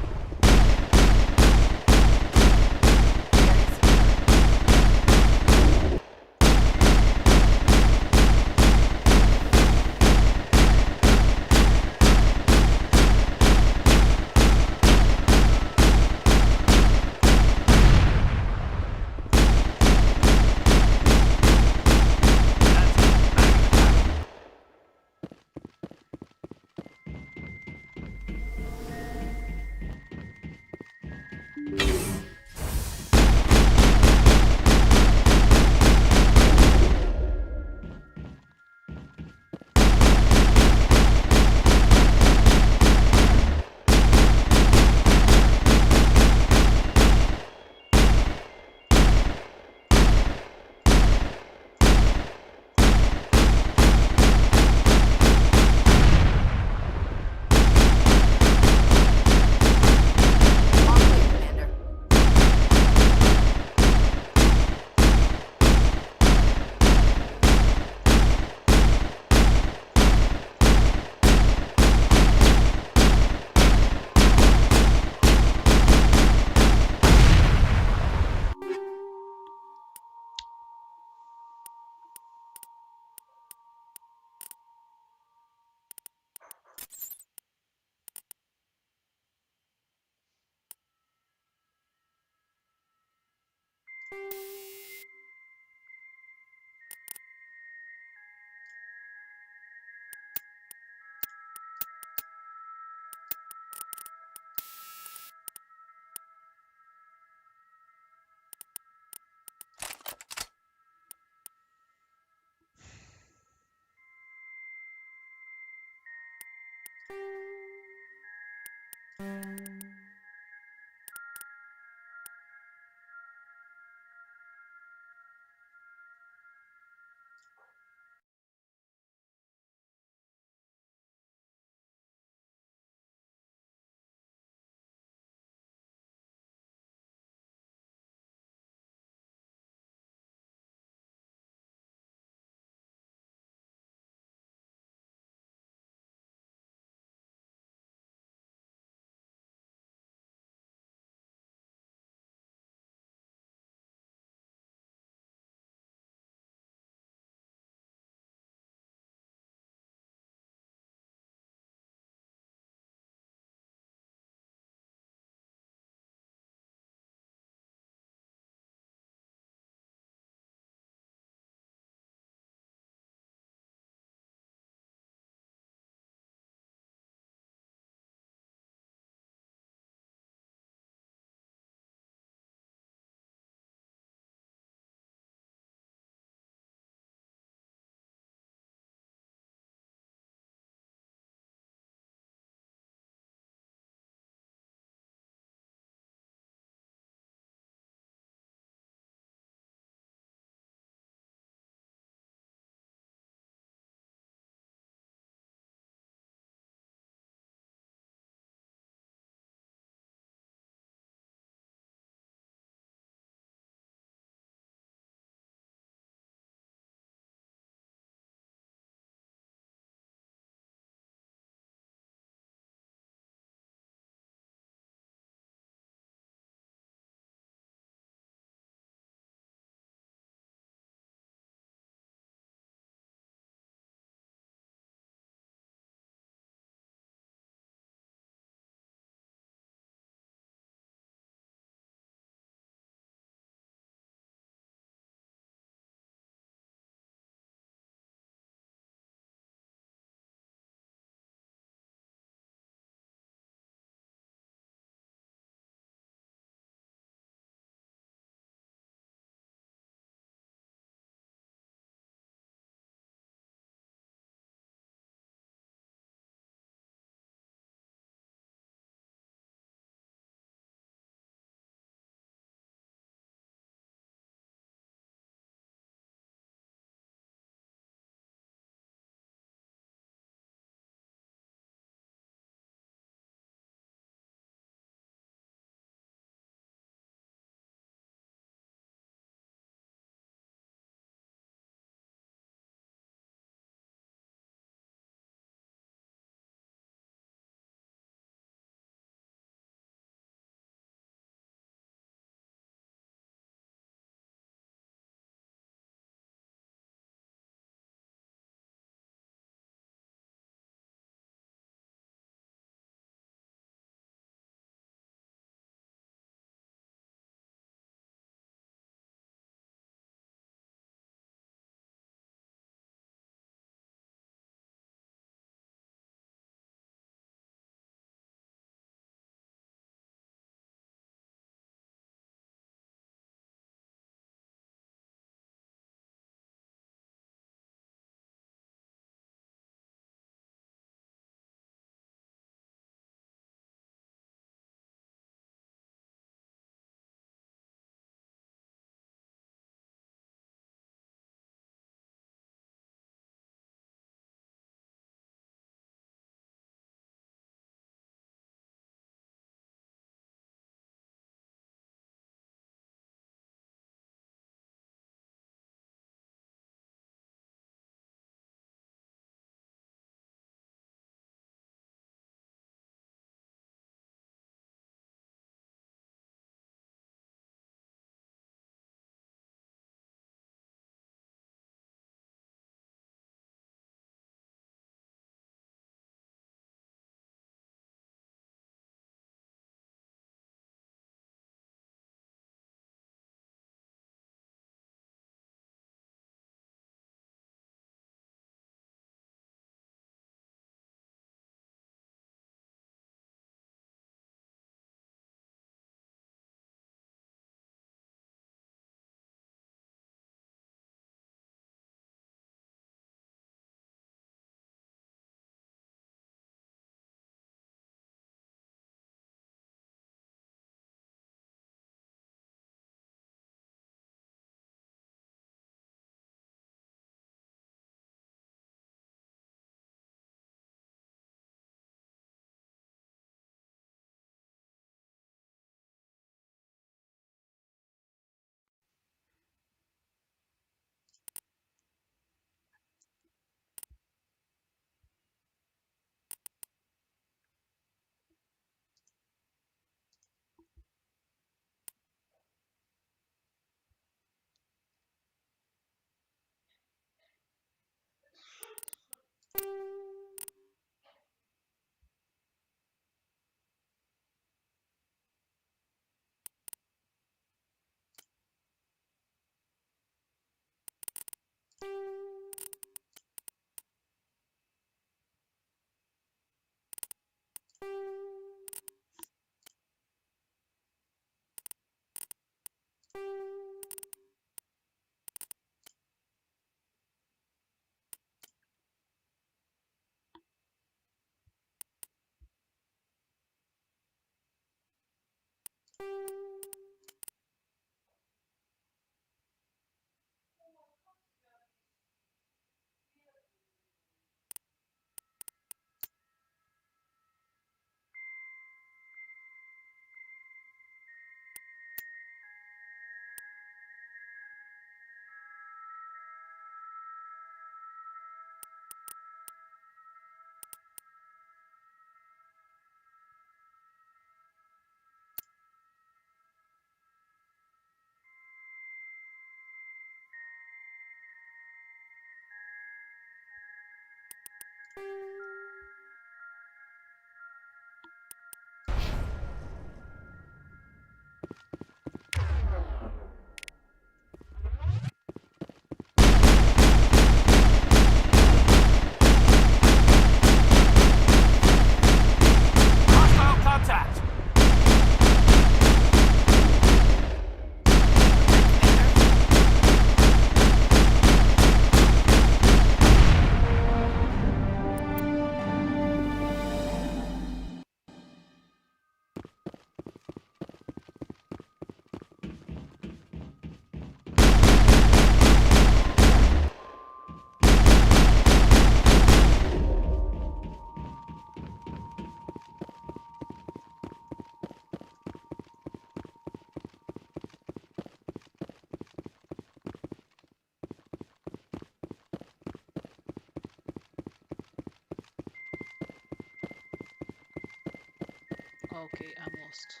Speaker 1: Okay, I'm lost.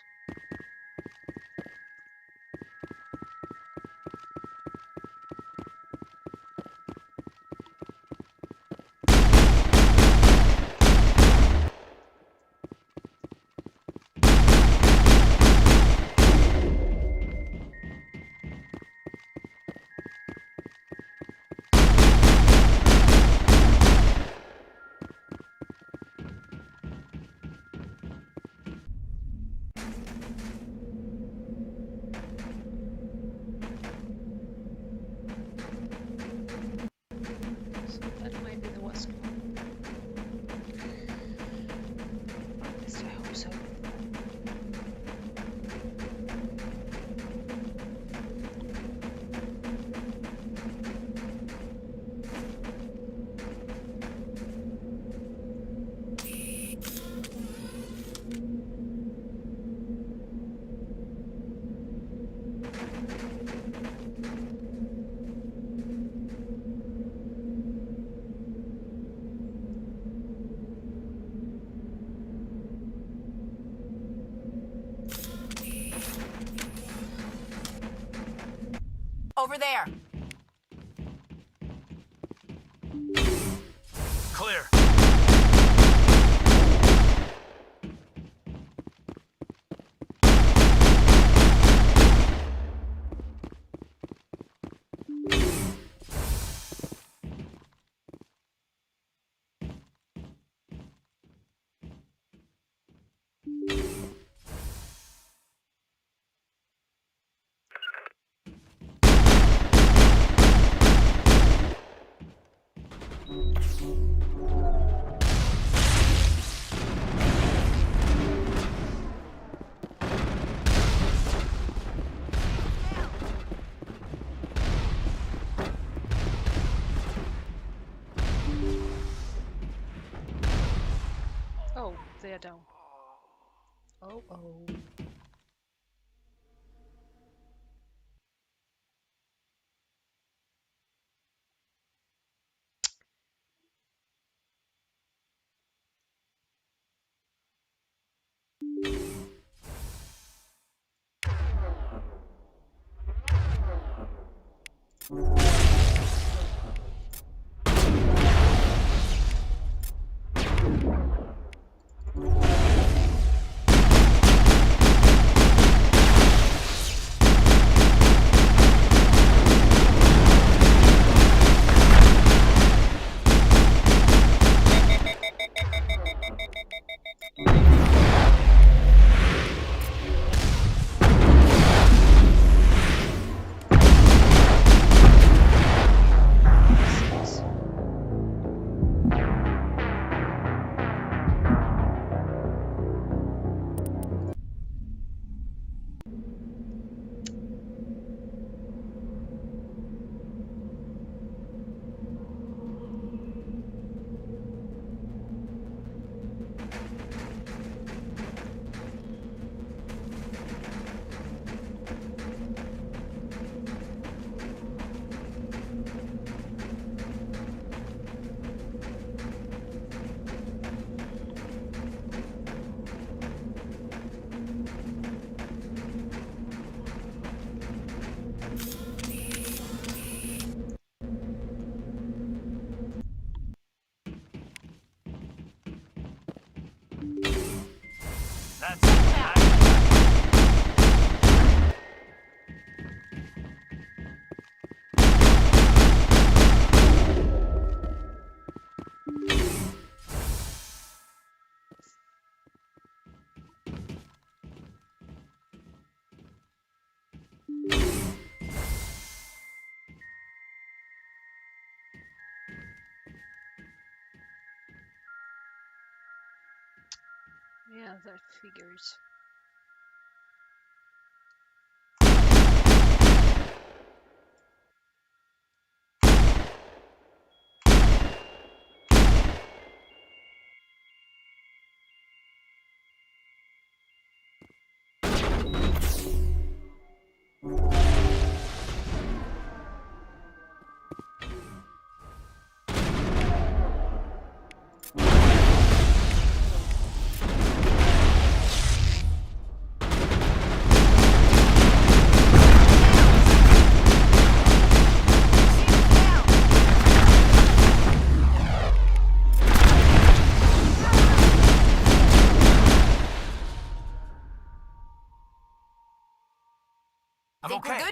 Speaker 1: So that might be the West one. At least I hope so.
Speaker 13: Over there.
Speaker 2: Clear.
Speaker 1: Oh, they're down. Oh, oh. Yeah, that figures.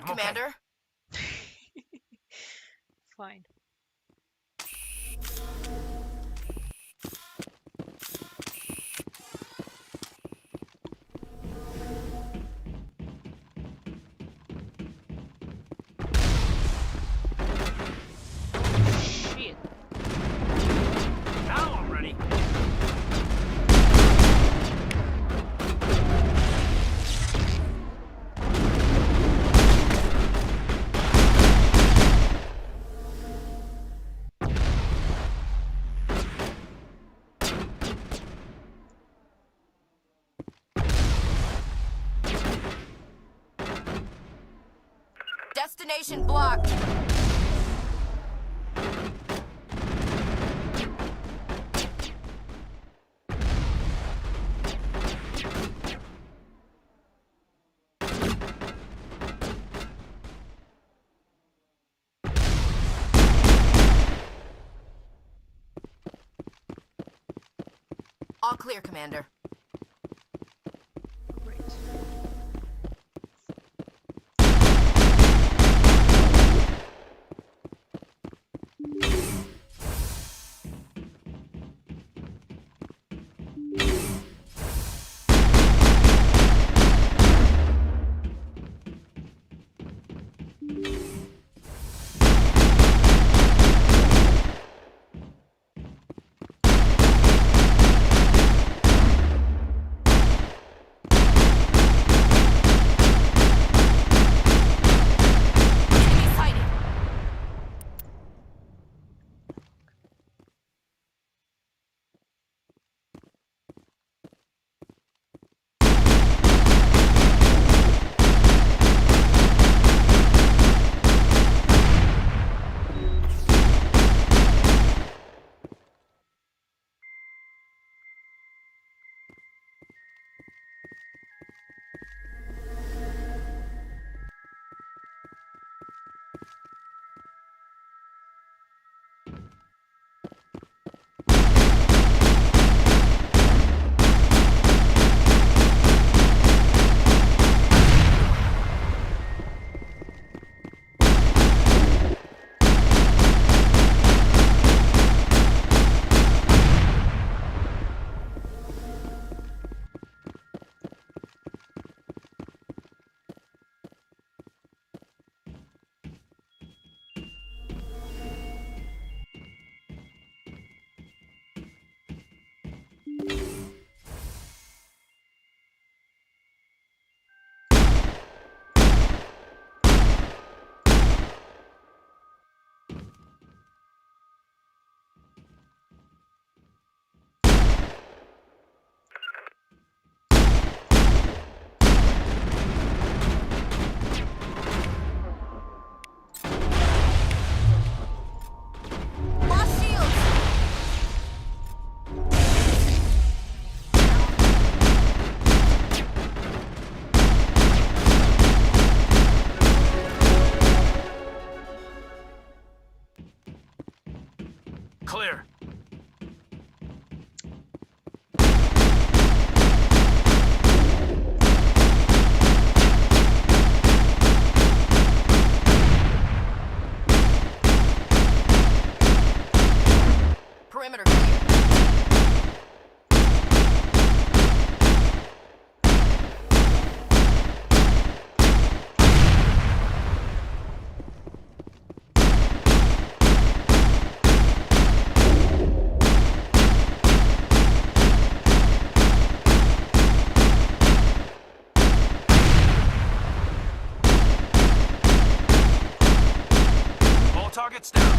Speaker 13: Commander.
Speaker 1: Fine. Shit.
Speaker 2: Now I'm ready.
Speaker 13: Destination blocked. All clear, Commander.
Speaker 1: Great.
Speaker 13: Enemy sighted. Lost shields.
Speaker 2: Clear.
Speaker 13: Perimeter clear.
Speaker 2: All targets down.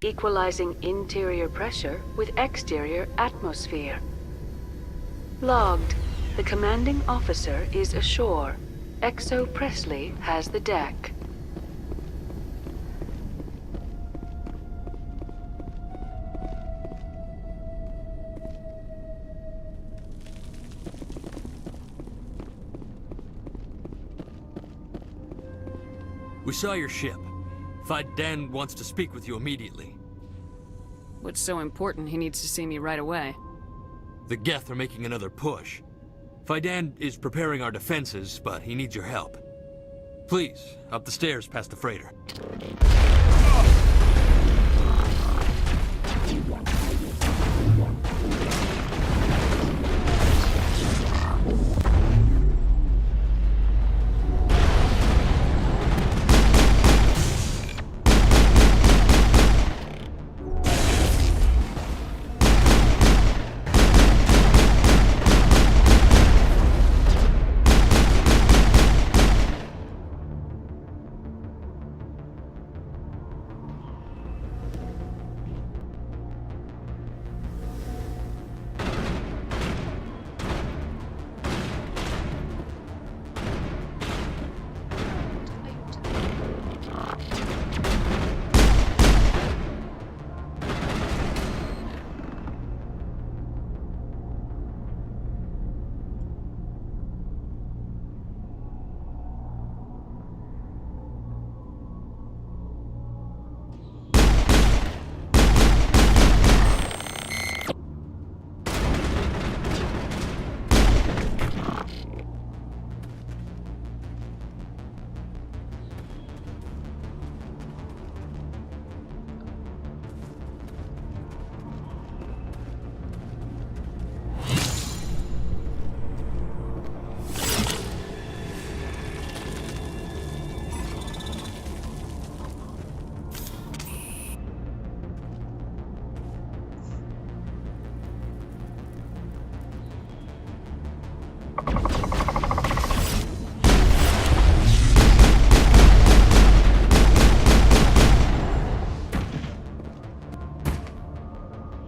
Speaker 14: equalizing interior pressure with exterior atmosphere. Logged. The commanding officer is ashore. Exo Presley has the deck.
Speaker 15: We saw your ship. Faidan wants to speak with you immediately.
Speaker 3: What's so important he needs to see me right away?
Speaker 15: The Geth are making another push. Faidan is preparing our defenses, but he needs your help. Please, up the stairs past the freighter.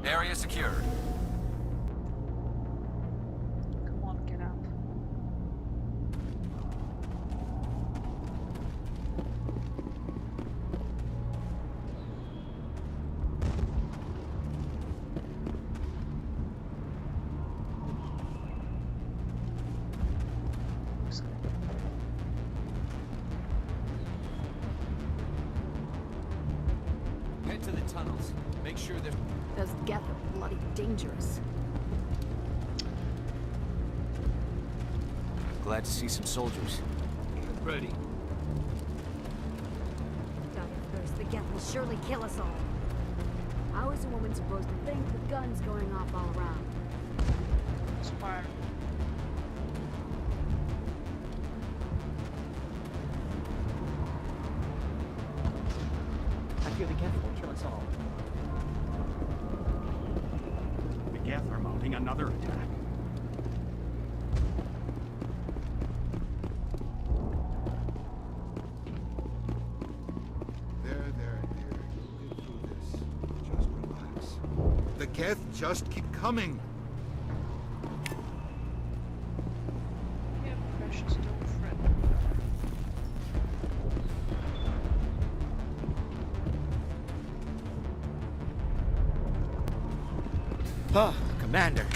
Speaker 5: Area secured.
Speaker 1: Come on, get up.
Speaker 2: Head to the tunnels. Make sure they're...
Speaker 3: Those Geth are bloody dangerous.
Speaker 2: Glad to see some soldiers.
Speaker 15: Ready.
Speaker 4: First, the Geth will surely kill us all. How is a woman supposed to think with guns going off all around?
Speaker 1: Fire.
Speaker 2: I fear the Geth will kill us all. The Geth are mounting another attack.
Speaker 16: There. You'll get through this. Just relax. The Geth just keep coming.
Speaker 1: Yeah, precious, don't fret.
Speaker 11: Oh, Commander.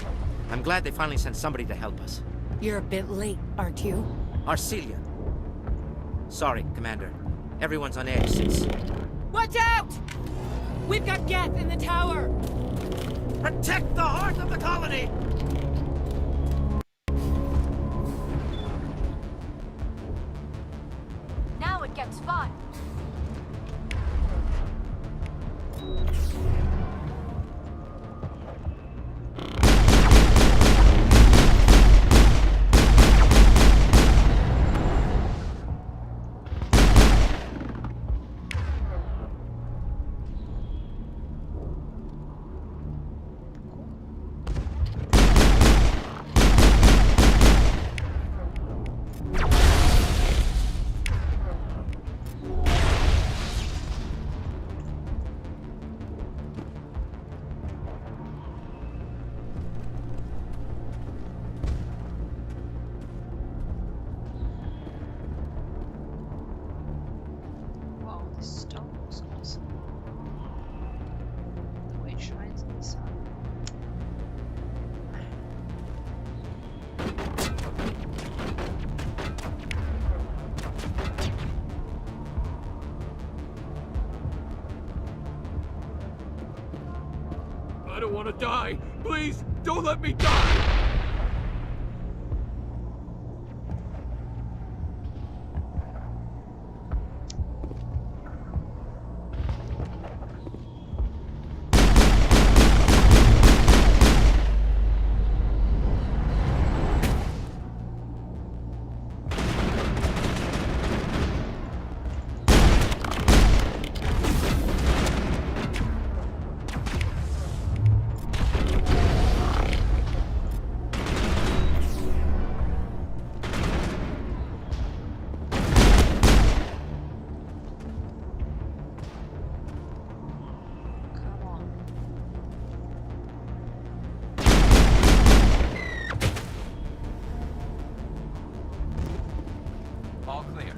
Speaker 11: I'm glad they finally sent somebody to help us.
Speaker 17: You're a bit late, aren't you?
Speaker 11: Arcelia. Sorry, Commander. Everyone's on edge since...
Speaker 17: Watch out! We've got Geth in the tower!
Speaker 11: Protect the heart of the colony!
Speaker 8: Now it gets fun.
Speaker 15: don't want to die. Please, don't let me die.
Speaker 5: All clear.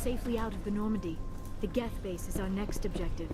Speaker 4: Safely out of the Normandy. The Geth base is our next objective.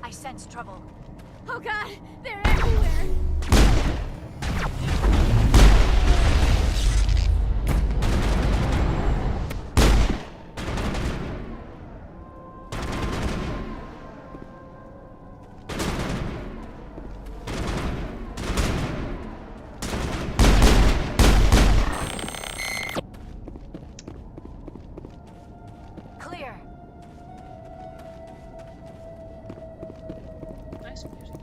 Speaker 13: I sense trouble.
Speaker 4: Oh god, they're everywhere!
Speaker 13: Clear.
Speaker 1: Nice music.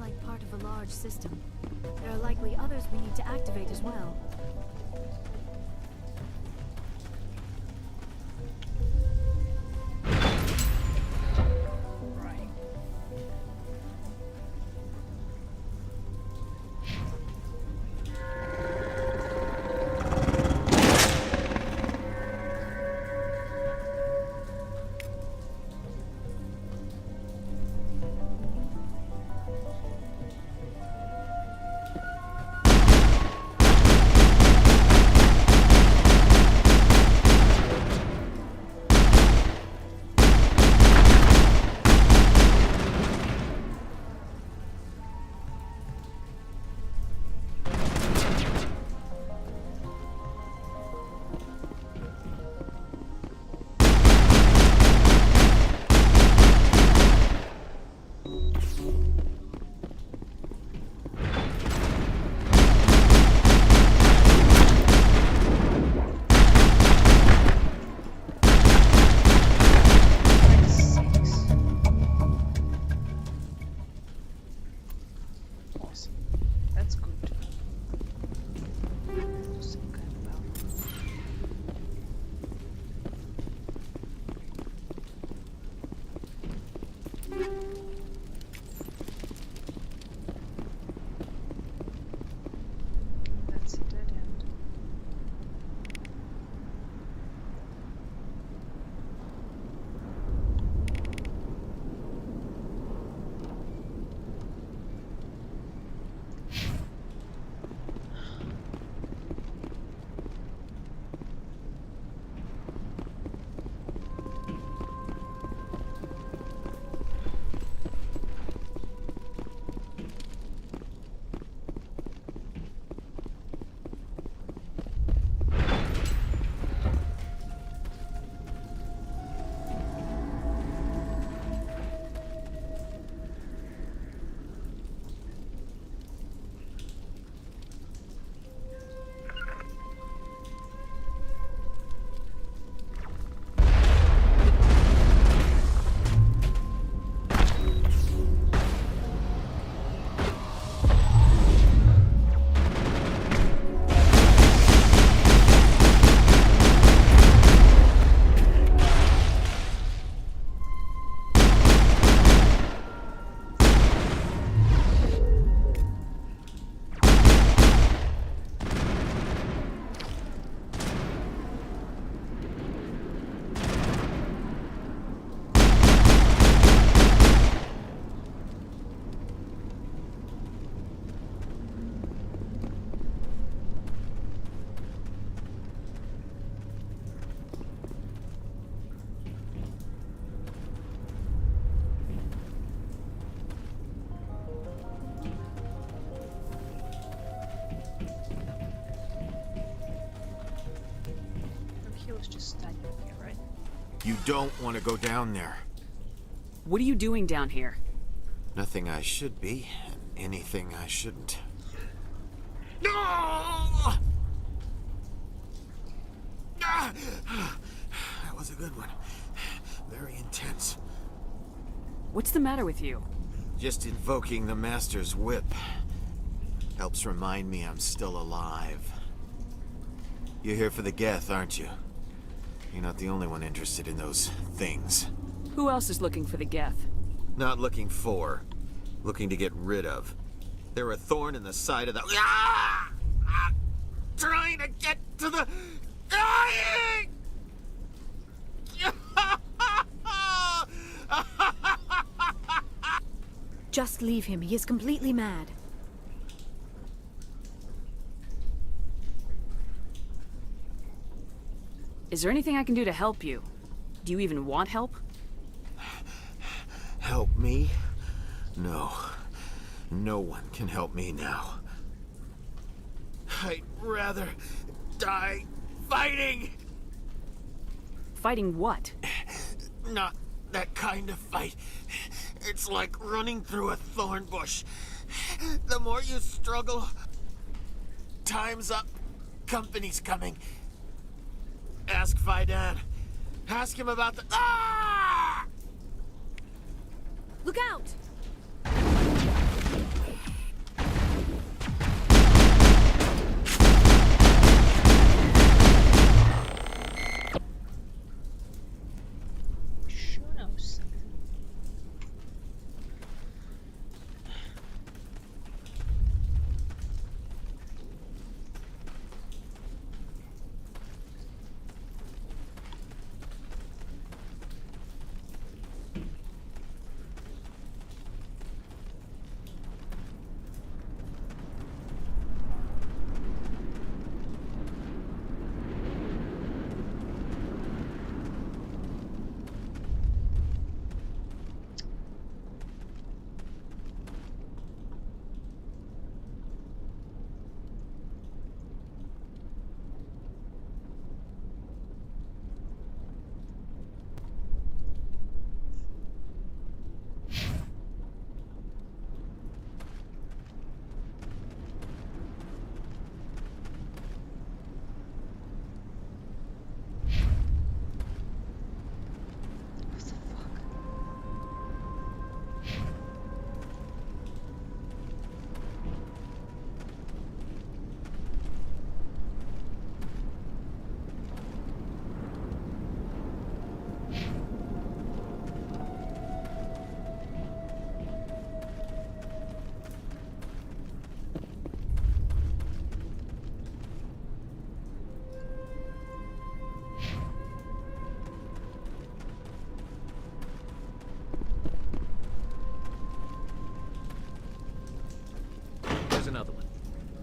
Speaker 4: like part of a large system. There are likely others we need to activate as well.
Speaker 1: Right. Awesome. That's good. Do some kind of power. That's a dead end. He was just standing here, right?
Speaker 2: You don't want to go down there.
Speaker 3: What are you doing down here?
Speaker 2: Nothing I should be, and anything I shouldn't. No! Ah! That was a good one. Very intense.
Speaker 3: What's the matter with you?
Speaker 2: Just invoking the Master's whip. Helps remind me I'm still alive. You're here for the Geth, aren't you? You're not the only one interested in those things.
Speaker 3: Who else is looking for the Geth?
Speaker 2: Not looking for. Looking to get rid of. They're a thorn in the side of the... Ah! Ah! Trying to get to the... Dying!
Speaker 4: Just leave him. He is completely mad.
Speaker 3: Is there anything I can do to help you? Do you even want help?
Speaker 2: Help me? No. No one can help me now. I'd rather die fighting!
Speaker 3: Fighting what?
Speaker 2: Not that kind of fight. It's like running through a thorn bush. The more you struggle, time's up. Company's coming. Ask Fidan. Ask him about the... Ah!
Speaker 4: Look out!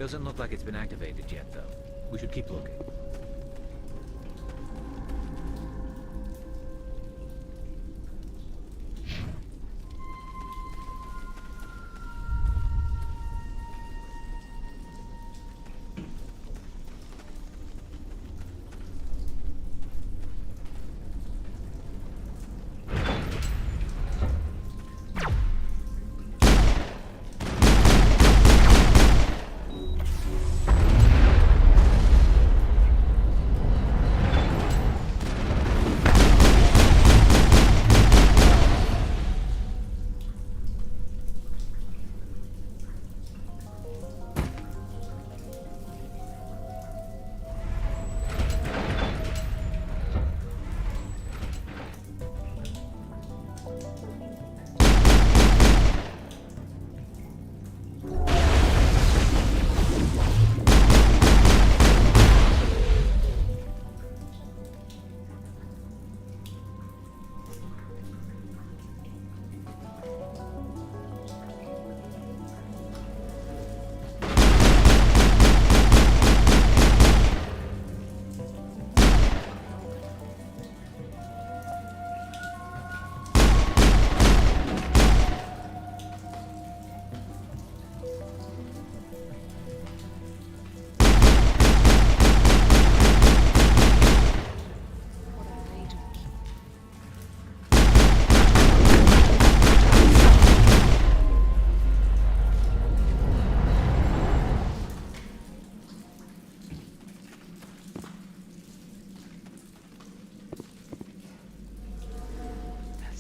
Speaker 5: Doesn't look like it's been activated yet, though. We should keep looking.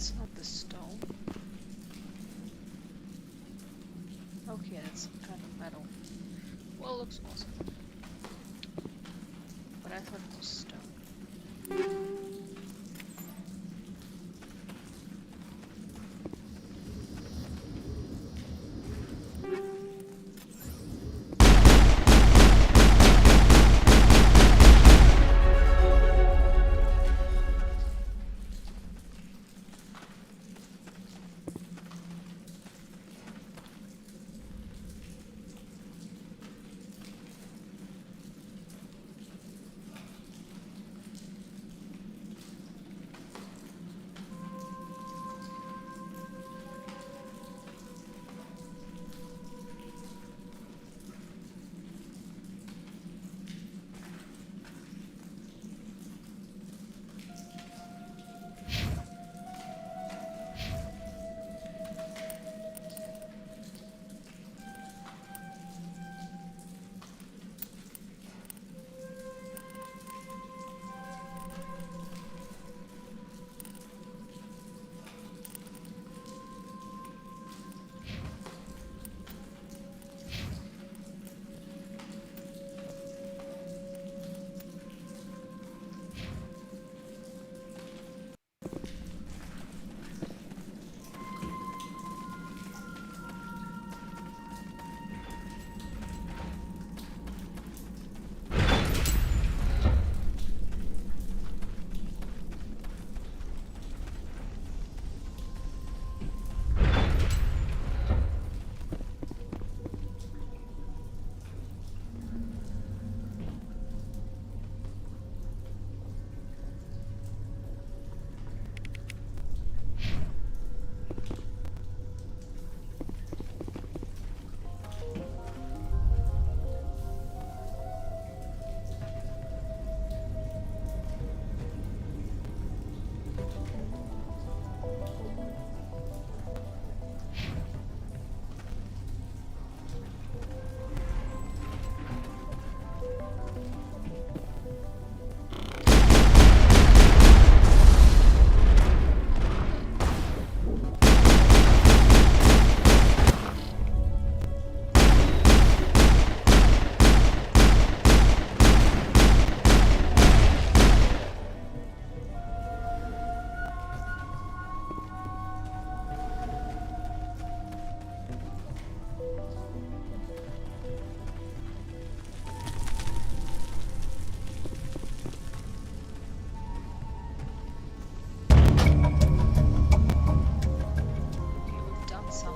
Speaker 1: That's not the stone. Okay, that's some kind of metal. Well, it looks awesome. But I thought it was stone.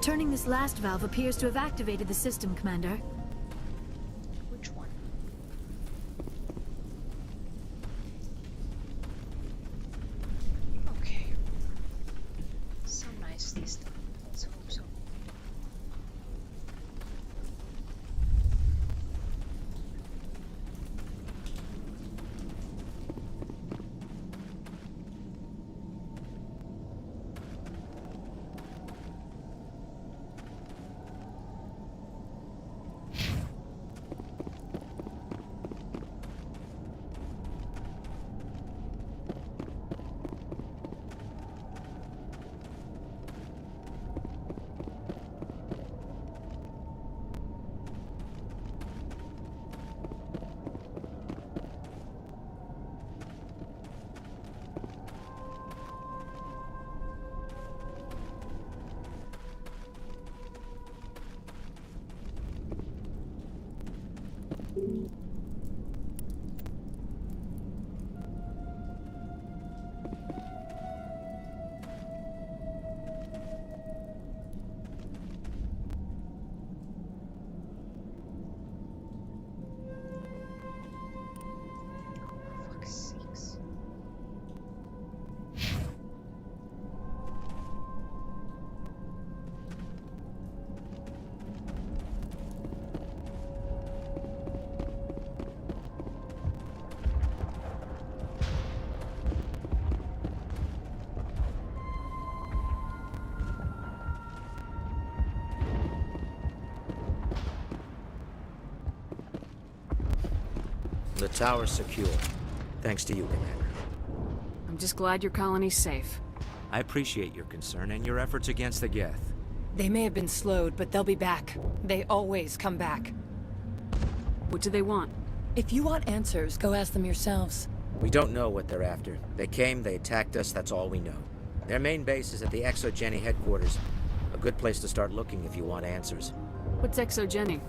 Speaker 4: Turning this last valve appears to have activated the system, Commander.
Speaker 2: Tower's secure. Thanks to you, Commander.
Speaker 3: I'm just glad your colony's safe.
Speaker 2: I appreciate your concern and your efforts against the Geth.
Speaker 17: They may have been slowed, but they'll be back. They always come back.
Speaker 3: What do they want?
Speaker 17: If you want answers, go ask them yourselves.
Speaker 2: We don't know what they're after. They came, they attacked us, that's all we know. Their main base is at the ExoGeni headquarters. A good place to start looking if you want answers.
Speaker 3: What's ExoGeni?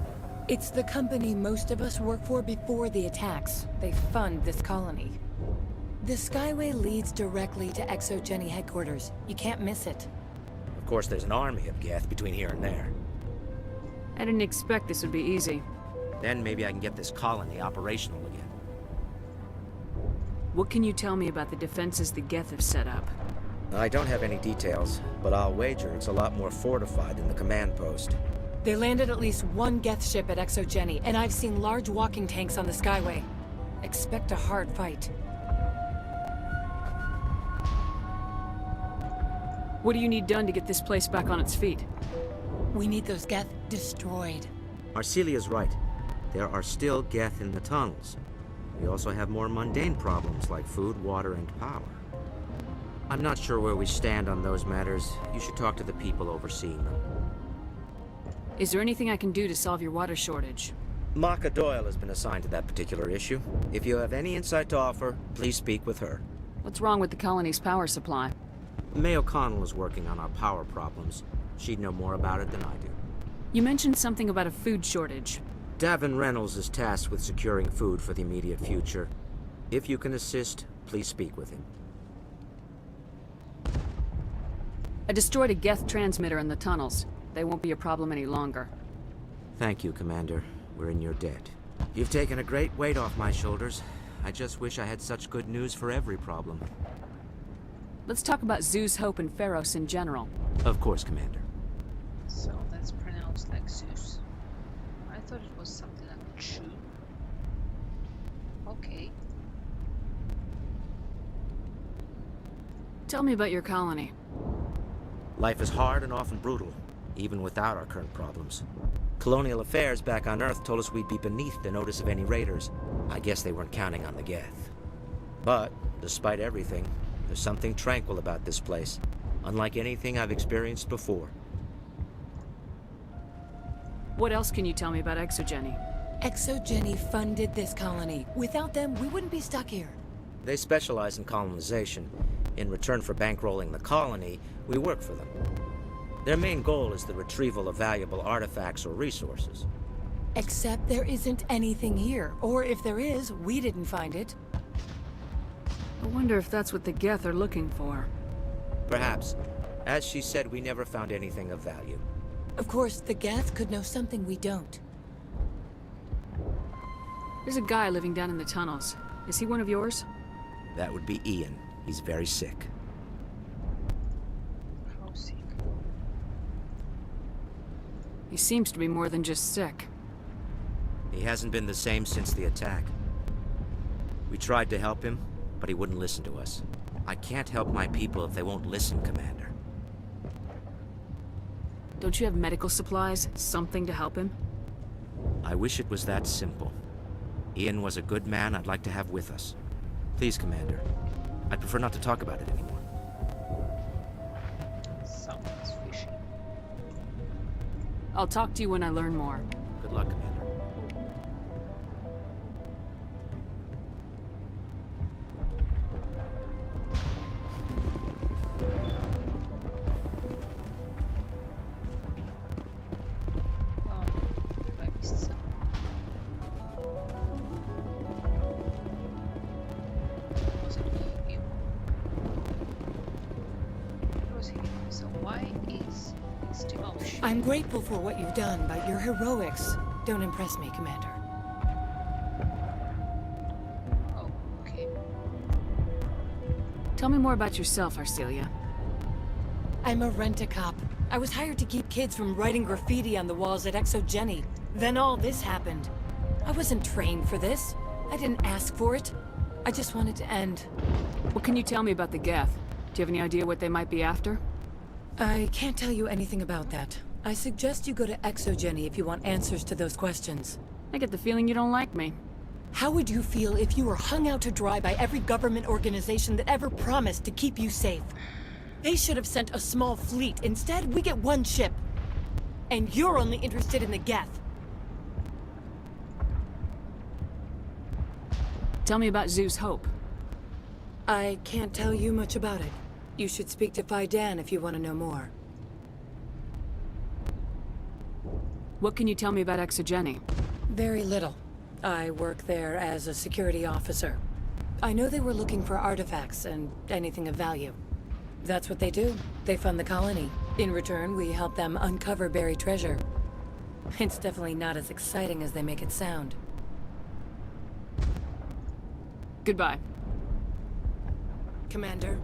Speaker 17: It's the company most of us work for before the attacks. They fund this colony. The Skyway leads directly to ExoGeni headquarters. You can't miss it.
Speaker 2: Of course, there's an army of Geth between here and there.
Speaker 3: I didn't expect this would be easy.
Speaker 2: Then maybe I can get this colony operational again.
Speaker 3: What can you tell me about the defenses the Geth have set up?
Speaker 2: I don't have any details, but I'll wager it's a lot more fortified than the command post.
Speaker 17: They landed at least one Geth ship at ExoGeni, and I've seen large walking tanks on the Skyway. Expect a hard fight.
Speaker 3: What do you need done to get this place back on its feet?
Speaker 17: We need those Geth destroyed.
Speaker 2: Arcelia's right. There are still Geth in the tunnels. We also have more mundane problems like food, water, and power. I'm not sure where we stand on those matters. You should talk to the people overseeing them.
Speaker 3: Is there anything I can do to solve your water shortage?
Speaker 2: Maka Doyle has been assigned to that particular issue. If you have any insight to offer, please speak with her.
Speaker 3: What's wrong with the colony's power supply?
Speaker 2: May O'Connell is working on our power problems. She'd know more about it than I do.
Speaker 3: You mentioned something about a food shortage.
Speaker 2: Davin Reynolds is tasked with securing food for the immediate future. If you can assist, please speak with him.
Speaker 3: I destroyed a Geth transmitter in the tunnels. They won't be a problem any longer.
Speaker 2: Thank you, Commander. We're in your debt. You've taken a great weight off my shoulders. I just wish I had such good news for every problem.
Speaker 3: Let's talk about Zeus, Hope, and Feros in general.
Speaker 2: Of course, Commander.
Speaker 1: So that's pronounced like Zeus. I thought it was something like Chu. Okay.
Speaker 3: Tell me about your colony.
Speaker 2: Life is hard and often brutal, even without our current problems. Colonial affairs back on Earth told us we'd be beneath the notice of any raiders. I guess they weren't counting on the Geth. But, despite everything, there's something tranquil about this place, unlike anything I've experienced before.
Speaker 3: What else can you tell me about ExoGeni?
Speaker 17: ExoGeni funded this colony. Without them, we wouldn't be stuck here.
Speaker 2: They specialize in colonization. In return for bankrolling the colony, we work for them. Their main goal is the retrieval of valuable artifacts or resources.
Speaker 17: Except there isn't anything here. Or if there is, we didn't find it.
Speaker 3: I wonder if that's what the Geth are looking for.
Speaker 2: Perhaps. As she said, we never found anything of value.
Speaker 17: Of course, the Geth could know something we don't.
Speaker 3: There's a guy living down in the tunnels. Is he one of yours?
Speaker 2: That would be Ian. He's very sick.
Speaker 1: How sick?
Speaker 3: He seems to be more than just sick.
Speaker 2: He hasn't been the same since the attack. We tried to help him, but he wouldn't listen to us. I can't help my people if they won't listen, Commander.
Speaker 3: Don't you have medical supplies? Something to help him?
Speaker 2: I wish it was that simple. Ian was a good man I'd like to have with us. Please, Commander. I'd prefer not to talk about it anymore.
Speaker 1: Sounds fishy.
Speaker 3: I'll talk to you when I learn more.
Speaker 2: Good luck, Commander.
Speaker 17: I'm grateful for what you've done, but your heroics don't impress me, Commander.
Speaker 1: Oh, okay.
Speaker 3: Tell me more about yourself, Arcelia.
Speaker 17: I'm a rent-a-cop. I was hired to keep kids from writing graffiti on the walls at ExoGeni. Then all this happened. I wasn't trained for this. I didn't ask for it. I just wanted to end.
Speaker 3: What can you tell me about the Geth? Do you have any idea what they might be after?
Speaker 17: I can't tell you anything about that. I suggest you go to ExoGeni if you want answers to those questions.
Speaker 3: I get the feeling you don't like me.
Speaker 17: How would you feel if you were hung out to dry by every government organization that ever promised to keep you safe? They should have sent a small fleet. Instead, we get one ship. And you're only interested in the Geth.
Speaker 3: Tell me about Zeus Hope.
Speaker 17: I can't tell you much about it. You should speak to Fidan if you want to know more.
Speaker 3: What can you tell me about Exogeny?
Speaker 17: Very little. I work there as a security officer. I know they were looking for artifacts and anything of value. That's what they do. They fund the colony. In return, we help them uncover buried treasure. It's definitely not as exciting as they make it sound.
Speaker 3: Goodbye.
Speaker 17: Commander.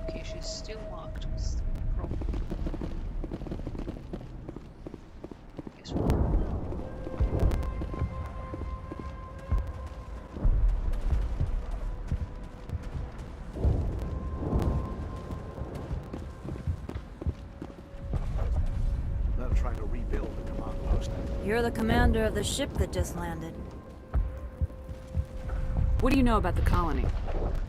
Speaker 1: Okay, she's still marked. What's the problem? Guess what?
Speaker 2: They're trying to rebuild the command post.
Speaker 18: You're the commander of the ship that just landed.
Speaker 3: What do you know about the colony?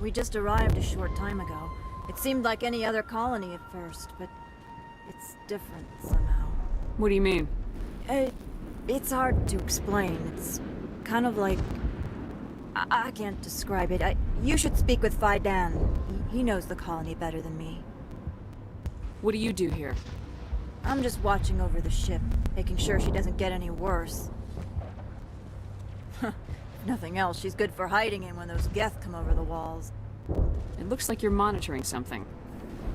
Speaker 18: We just arrived a short time ago. It seemed like any other colony at first, but it's different somehow.
Speaker 3: What do you mean?
Speaker 18: It's hard to explain. It's kind of like... I can't describe it. You should speak with Fidan. He knows the colony better than me.
Speaker 3: What do you do here?
Speaker 18: I'm just watching over the ship, making sure she doesn't get any worse. If nothing else, she's good for hiding in when those Geth come over the walls.
Speaker 3: It looks like you're monitoring something.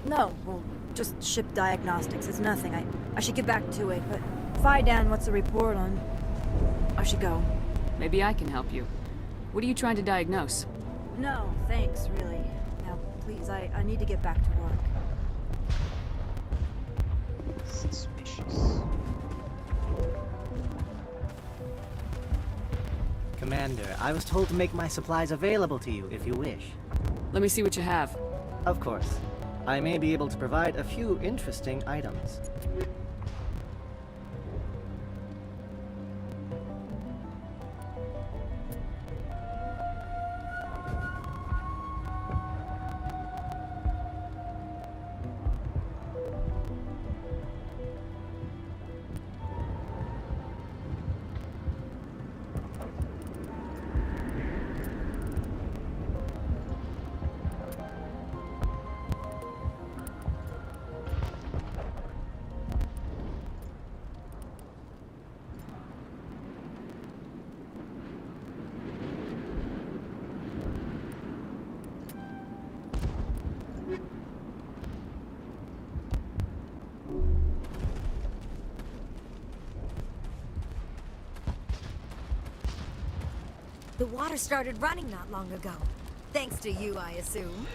Speaker 18: No, well, just ship diagnostics. It's nothing. I should get back to it, but... Fidan, what's the report on... I should go.
Speaker 3: Maybe I can help you. What are you trying to diagnose?
Speaker 18: No, thanks, really. Now, please, I need to get back to work.
Speaker 1: Suspicious.
Speaker 19: Commander, I was told to make my supplies available to you if you wish.
Speaker 3: Let me see what you have.
Speaker 19: Of course. I may be able to provide a few interesting items.
Speaker 20: The water started running not long ago. Thanks to you, I assume.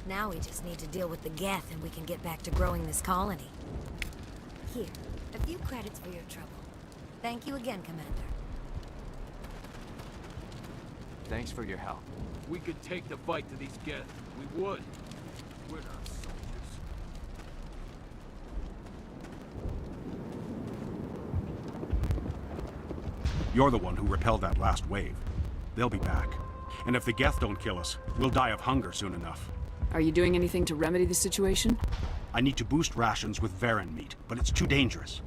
Speaker 20: Now we just need to deal with the Geth and we can get back to growing this colony. Here, a few credits for your trouble. Thank you again, Commander.
Speaker 21: Thanks for your help.
Speaker 15: We could take the fight to these Geth. We would. We're not soldiers.
Speaker 22: You're the one who repelled that last wave. They'll be back. And if the Geth don't kill us, we'll die of hunger soon enough.
Speaker 3: Are you doing anything to remedy the situation?
Speaker 22: I need to boost rations with Varen meat, but it's too dangerous.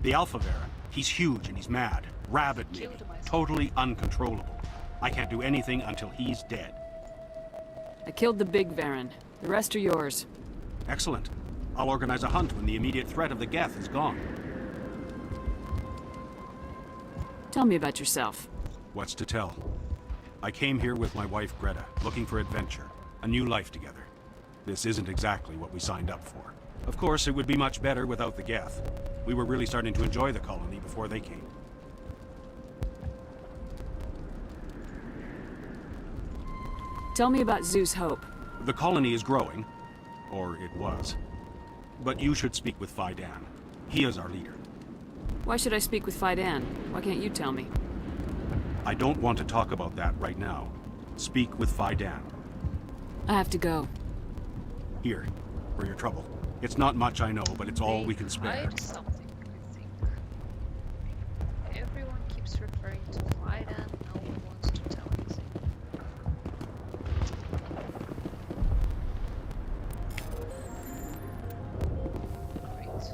Speaker 22: The Alpha Varen, he's huge and he's mad. Rabid maybe. Totally uncontrollable. I can't do anything until he's dead.
Speaker 3: I killed the big Varen. The rest are yours.
Speaker 22: Excellent. I'll organize a hunt when the immediate threat of the Geth is gone.
Speaker 3: Tell me about yourself.
Speaker 22: What's to tell? I came here with my wife Greta, looking for adventure, a new life together. This isn't exactly what we signed up for. Of course, it would be much better without the Geth. We were really starting to enjoy the colony before they came.
Speaker 3: Tell me about Zeus Hope.
Speaker 22: The colony is growing, or it was. But you should speak with Fidan. He is our leader.
Speaker 3: Why should I speak with Fidan? Why can't you tell me?
Speaker 22: I don't want to talk about that right now. Speak with Fidan.
Speaker 3: I have to go.
Speaker 22: Here, for your trouble. It's not much, I know, but it's all we can spare.
Speaker 1: Something, I think. Perhaps referring to Flyden. No one wants to tell anything. Great.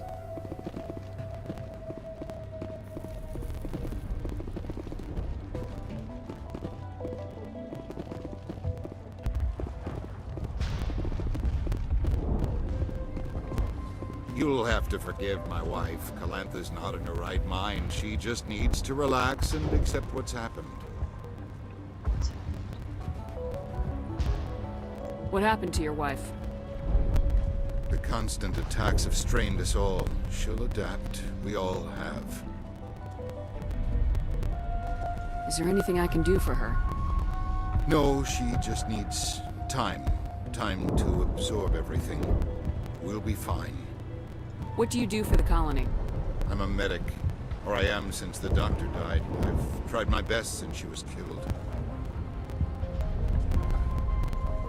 Speaker 6: You'll have to forgive my wife. Calantha's not in her right mind. She just needs to relax and accept what's happened.
Speaker 3: What happened to your wife?
Speaker 6: The constant attacks have strained us all. She'll adapt. We all have.
Speaker 3: Is there anything I can do for her?
Speaker 6: No, she just needs time. Time to absorb everything. We'll be fine.
Speaker 3: What do you do for the colony?
Speaker 6: I'm a medic. Or I am since the doctor died. I've tried my best since she was killed.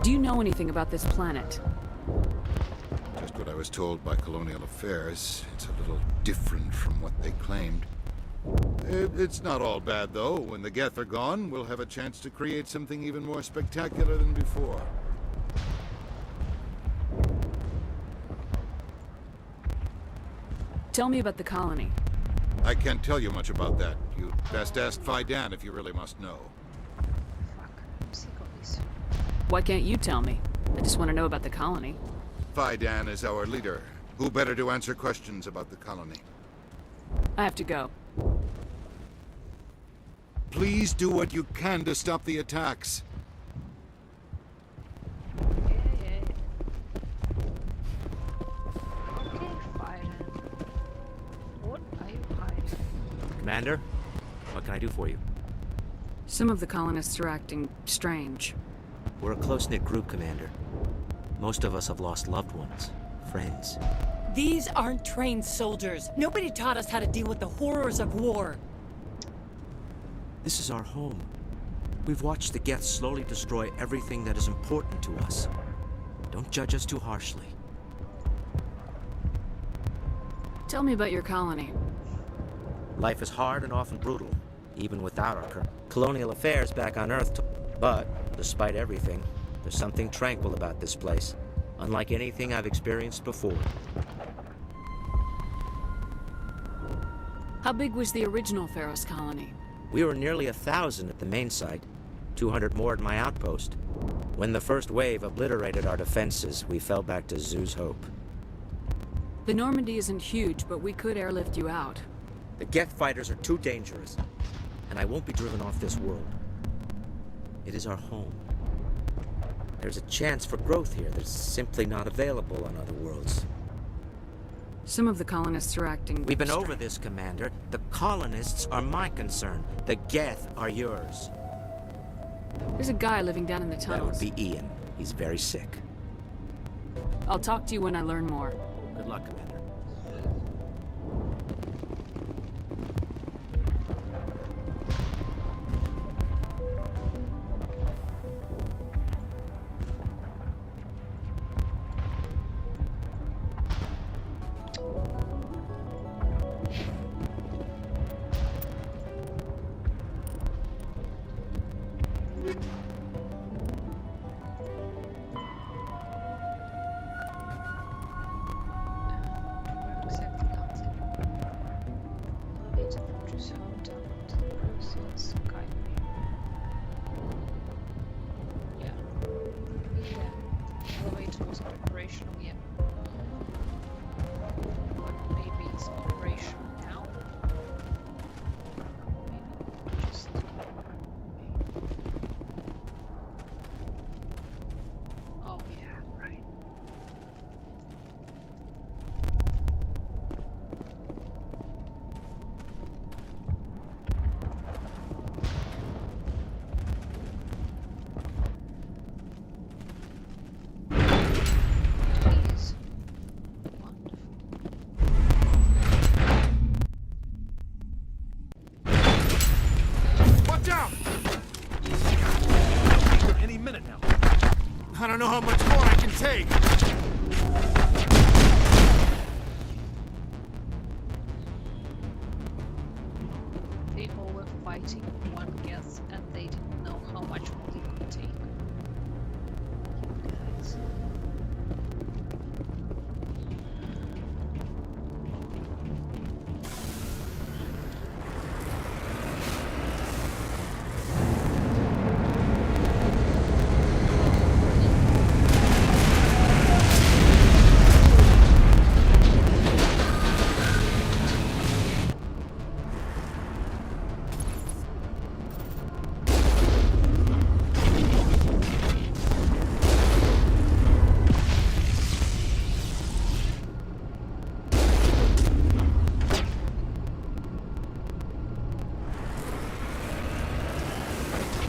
Speaker 3: Do you know anything about this planet?
Speaker 6: Just what I was told by Colonial Affairs. It's a little different from what they claimed. It's not all bad, though. When the Geth are gone, we'll have a chance to create something even more spectacular than before.
Speaker 3: Tell me about the colony.
Speaker 6: I can't tell you much about that. You'd best ask Fidan if you really must know.
Speaker 1: Fuck. I'm sick of this.
Speaker 3: Why can't you tell me? I just want to know about the colony.
Speaker 6: Fidan is our leader. Who better to answer questions about the colony?
Speaker 3: I have to go.
Speaker 6: Please do what you can to stop the attacks.
Speaker 1: Okay, fine. What are you hiding?
Speaker 7: Commander, what can I do for you?
Speaker 3: Some of the colonists are acting strange.
Speaker 7: We're a close-knit group, Commander. Most of us have lost loved ones, friends.
Speaker 17: These aren't trained soldiers. Nobody taught us how to deal with the horrors of war.
Speaker 7: This is our home. We've watched the Geth slowly destroy everything that is important to us. Don't judge us too harshly.
Speaker 3: Tell me about your colony.
Speaker 7: Life is hard and often brutal, even without our colonial affairs back on Earth. But, despite everything, there's something tranquil about this place, unlike anything I've experienced before.
Speaker 3: How big was the original Feros colony?
Speaker 7: We were nearly 1,000 at the main site, 200 more at my outpost. When the first wave obliterated our defenses, we fell back to Zoo's Hope.
Speaker 3: The Normandy isn't huge, but we could airlift you out.
Speaker 7: The Geth fighters are too dangerous, and I won't be driven off this world. It is our home. There's a chance for growth here that's simply not available on other worlds.
Speaker 3: Some of the colonists are acting...
Speaker 7: We've been over this, Commander. The colonists are my concern. The Geth are yours.
Speaker 3: There's a guy living down in the tunnels.
Speaker 7: That would be Ian. He's very sick.
Speaker 3: I'll talk to you when I learn more.
Speaker 7: Good luck, Commander.
Speaker 2: I don't know how much more I can take.
Speaker 1: People with fighting one Geth and they didn't know how much they could take. You guys.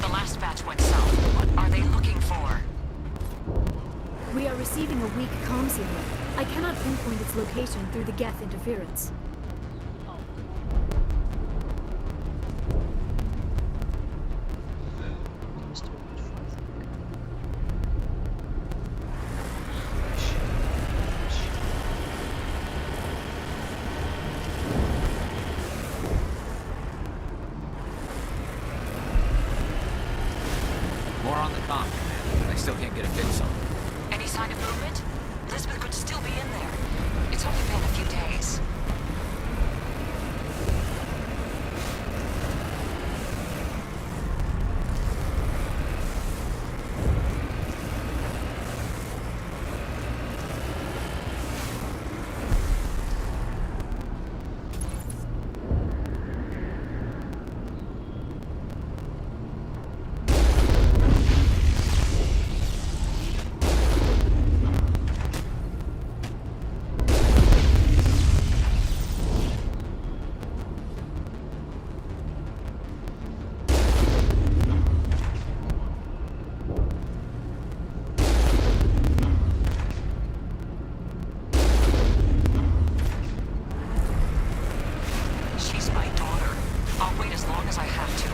Speaker 17: The last batch went south. What are they looking for?
Speaker 4: We are receiving a weak comm signal. I cannot pinpoint its location through the Geth interference.
Speaker 5: More on the comm, but I still can't get a fix on it.
Speaker 17: Any sign of movement? Elizabeth could still be in there. It's only been a few days. She's my daughter. I'll wait as long as I have to.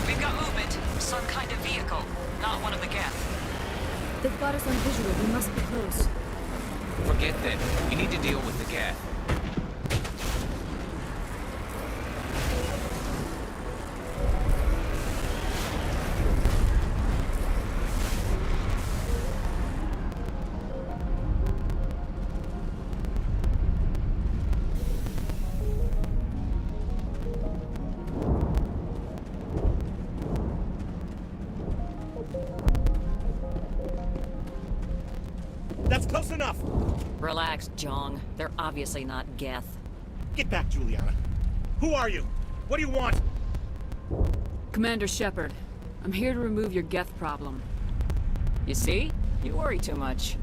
Speaker 17: We've got movement. Some kind of vehicle. Not one of the Geth.
Speaker 4: They've got us on visual. We must be close.
Speaker 5: Forget that. We need to deal with the Geth.
Speaker 10: That's close enough!
Speaker 17: Relax, Jong. They're obviously not Geth.
Speaker 10: Get back, Juliana. Who are you? What do you want?
Speaker 3: Commander Shepard, I'm here to remove your Geth problem.
Speaker 17: You see? You worry too much.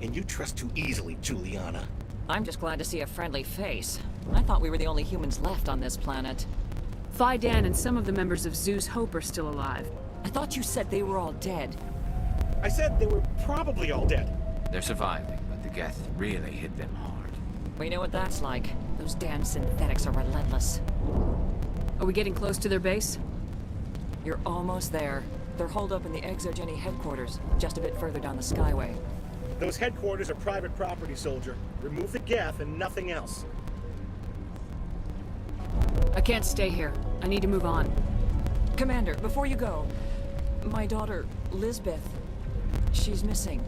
Speaker 10: And you trust too easily, Juliana.
Speaker 17: I'm just glad to see a friendly face. I thought we were the only humans left on this planet.
Speaker 3: Fidan and some of the members of Zeus Hope are still alive.
Speaker 17: I thought you said they were all dead.
Speaker 10: I said they were probably all dead.
Speaker 5: They're surviving, but the Geth really hit them hard.
Speaker 17: We know what that's like. Those damn synthetics are relentless.
Speaker 3: Are we getting close to their base?
Speaker 17: You're almost there. They're holed up in the Exogeny headquarters, just a bit further down the Skyway.
Speaker 10: Those headquarters are private property, soldier. Remove the Geth and nothing else.
Speaker 3: I can't stay here. I need to move on.
Speaker 17: Commander, before you go, my daughter, Lisbeth, she's missing.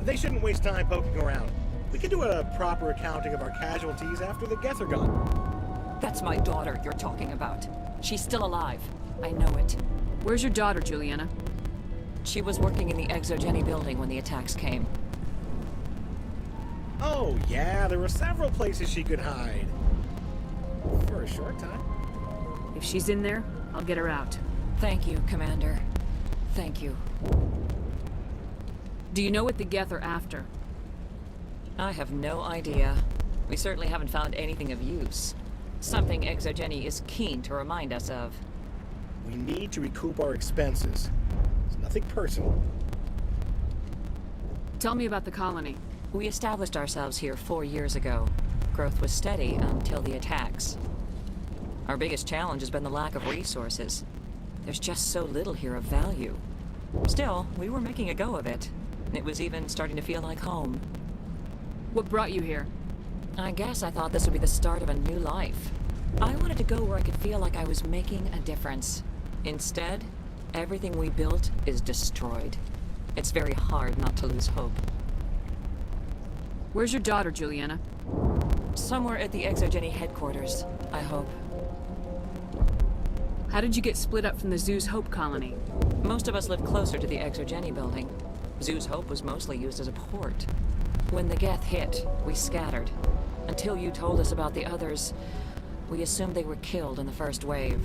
Speaker 10: They shouldn't waste time poking around. We can do a proper accounting of our casualties after the Geth are gone.
Speaker 17: That's my daughter you're talking about. She's still alive. I know it.
Speaker 3: Where's your daughter, Juliana?
Speaker 9: She was working in the Exogeny building when the attacks came.
Speaker 10: Oh, yeah, there were several places she could hide. For a short time.
Speaker 3: If she's in there, I'll get her out.
Speaker 9: Thank you, Commander. Thank you.
Speaker 3: Do you know what the Geth are after?
Speaker 9: I have no idea. We certainly haven't found anything of use. Something Exogeny is keen to remind us of.
Speaker 10: We need to recoup our expenses. It's nothing personal.
Speaker 3: Tell me about the colony.
Speaker 9: We established ourselves here 4 years ago. Growth was steady until the attacks. Our biggest challenge has been the lack of resources. There's just so little here of value. Still, we were making a go of it. It was even starting to feel like home.
Speaker 3: What brought you here?
Speaker 9: I guess I thought this would be the start of a new life. I wanted to go where I could feel like I was making a difference. Instead, everything we built is destroyed. It's very hard not to lose hope.
Speaker 3: Where's your daughter, Juliana?
Speaker 9: Somewhere at the Exogeny headquarters, I hope.
Speaker 3: How did you get split up from the Zoo's Hope colony?
Speaker 9: Most of us lived closer to the Exogeny building. Zoo's Hope was mostly used as a port. When the Geth hit, we scattered. Until you told us about the others, we assumed they were killed in the first wave.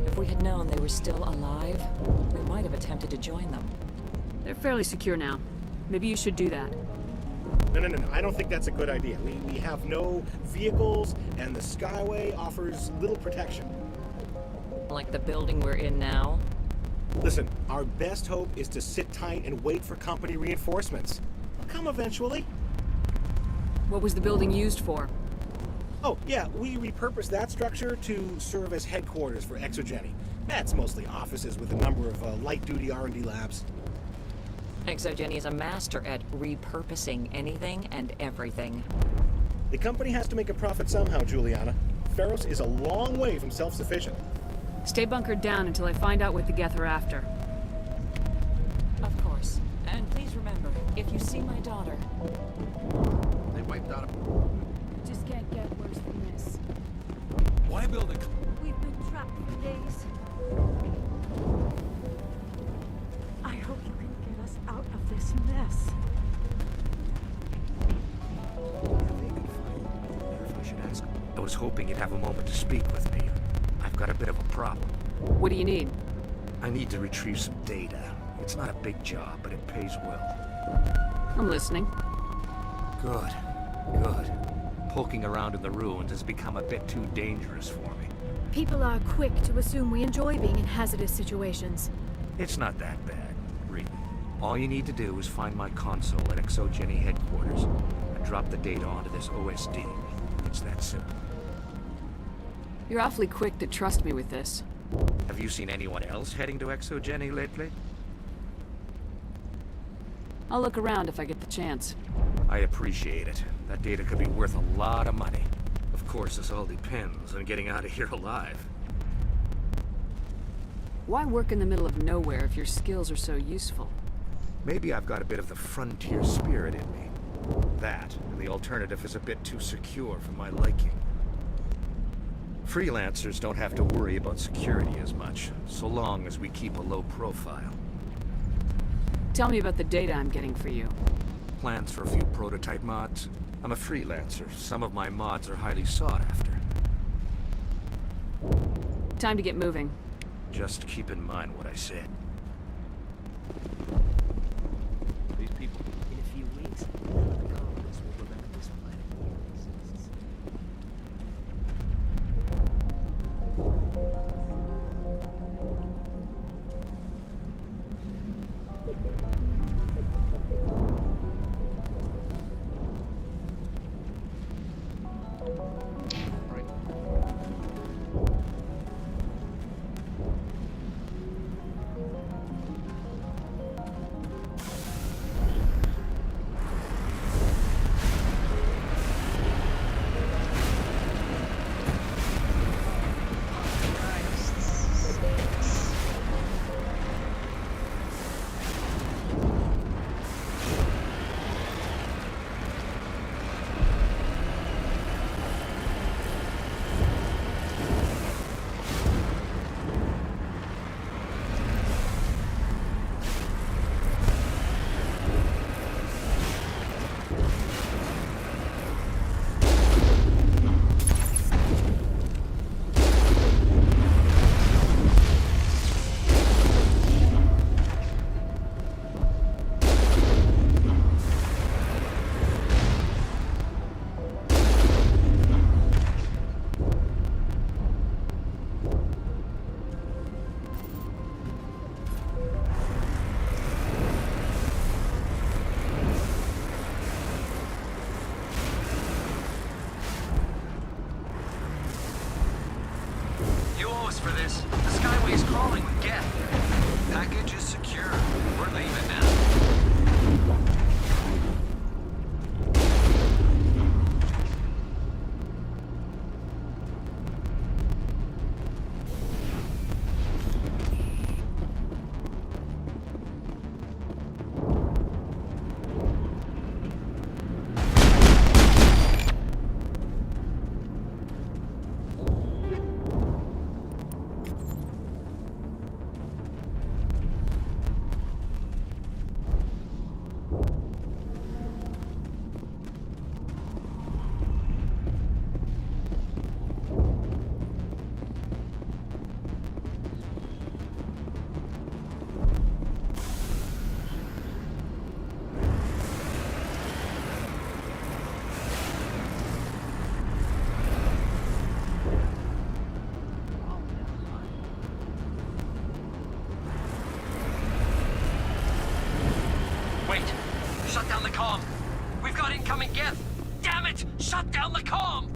Speaker 9: If we had known they were still alive, we might have attempted to join them.
Speaker 3: They're fairly secure now. Maybe you should do that.
Speaker 10: No. I don't think that's a good idea. We have no vehicles, and the Skyway offers little protection.
Speaker 9: Like the building we're in now?
Speaker 10: Listen, our best hope is to sit tight and wait for company reinforcements. They'll come eventually.
Speaker 3: What was the building used for?
Speaker 10: Oh, yeah, we repurposed that structure to serve as headquarters for Exogeny. That's mostly offices with a number of light-duty R&D labs.
Speaker 9: Exogeny is a master at repurposing anything and everything.
Speaker 10: The company has to make a profit somehow, Juliana. Feros is a long way from self-sufficient.
Speaker 3: Stay bunkered down until I find out what the Geth are after.
Speaker 9: Of course. And please remember, if you see my daughter...
Speaker 2: They wiped out
Speaker 3: It just can't get worse than this.
Speaker 15: Why build a...
Speaker 4: We've been trapped for days. I hope you can get us out of this mess.
Speaker 2: If I should ask. I was hoping you'd have a moment to speak with me. I've got a bit of a problem.
Speaker 3: What do you need?
Speaker 2: I need to retrieve some data. It's not a big job, but it pays well.
Speaker 3: I'm listening.
Speaker 2: Good. Poking around in the ruins has become a bit too dangerous for me.
Speaker 4: People are quick to assume we enjoy being in hazardous situations.
Speaker 2: It's not that bad, really. All you need to do is find my console at Exogeny headquarters and drop the data onto this OSD. It's that simple.
Speaker 3: You're awfully quick to trust me with this.
Speaker 2: Have you seen anyone else heading to Exogeny lately?
Speaker 3: I'll look around if I get the chance.
Speaker 2: I appreciate it. That data could be worth a lot of money. Of course, this all depends on getting out of here alive.
Speaker 3: Why work in the middle of nowhere if your skills are so useful?
Speaker 2: Maybe I've got a bit of the frontier spirit in me. That, and the alternative is a bit too secure for my liking. Freelancers don't have to worry about security as much, so long as we keep a low profile.
Speaker 3: Tell me about the data I'm getting for you.
Speaker 2: Plans for a few prototype mods? I'm a freelancer. Some of my mods are highly sought after.
Speaker 3: Time to get moving.
Speaker 2: Just keep in mind what I said.
Speaker 15: These people...
Speaker 2: In a few weeks, the colonists will remember this planet.
Speaker 12: Shut down the comm! We've got incoming Geth! Damn it! Shut down the comm!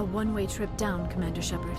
Speaker 4: A one-way trip down, Commander Shepard.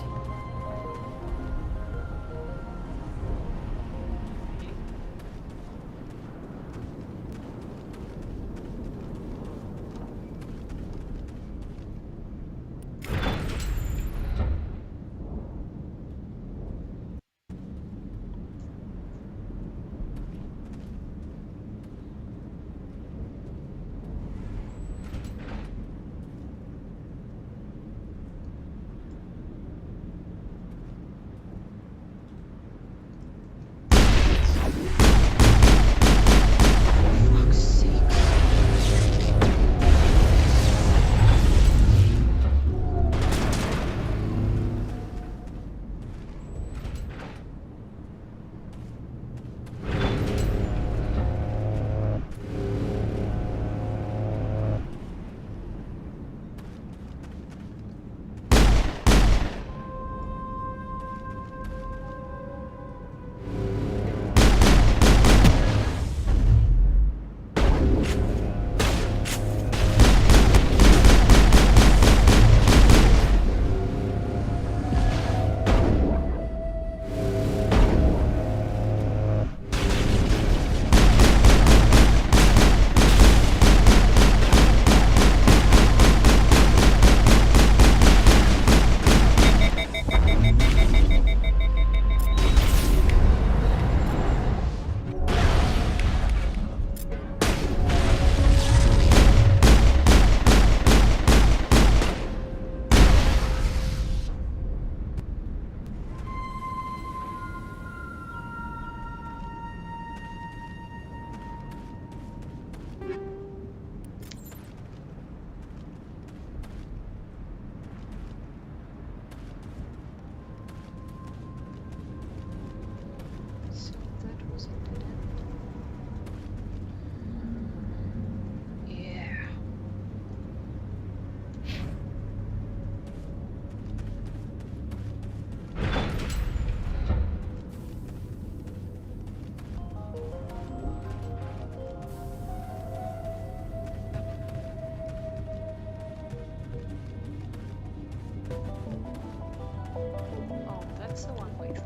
Speaker 1: That's a one-way trip.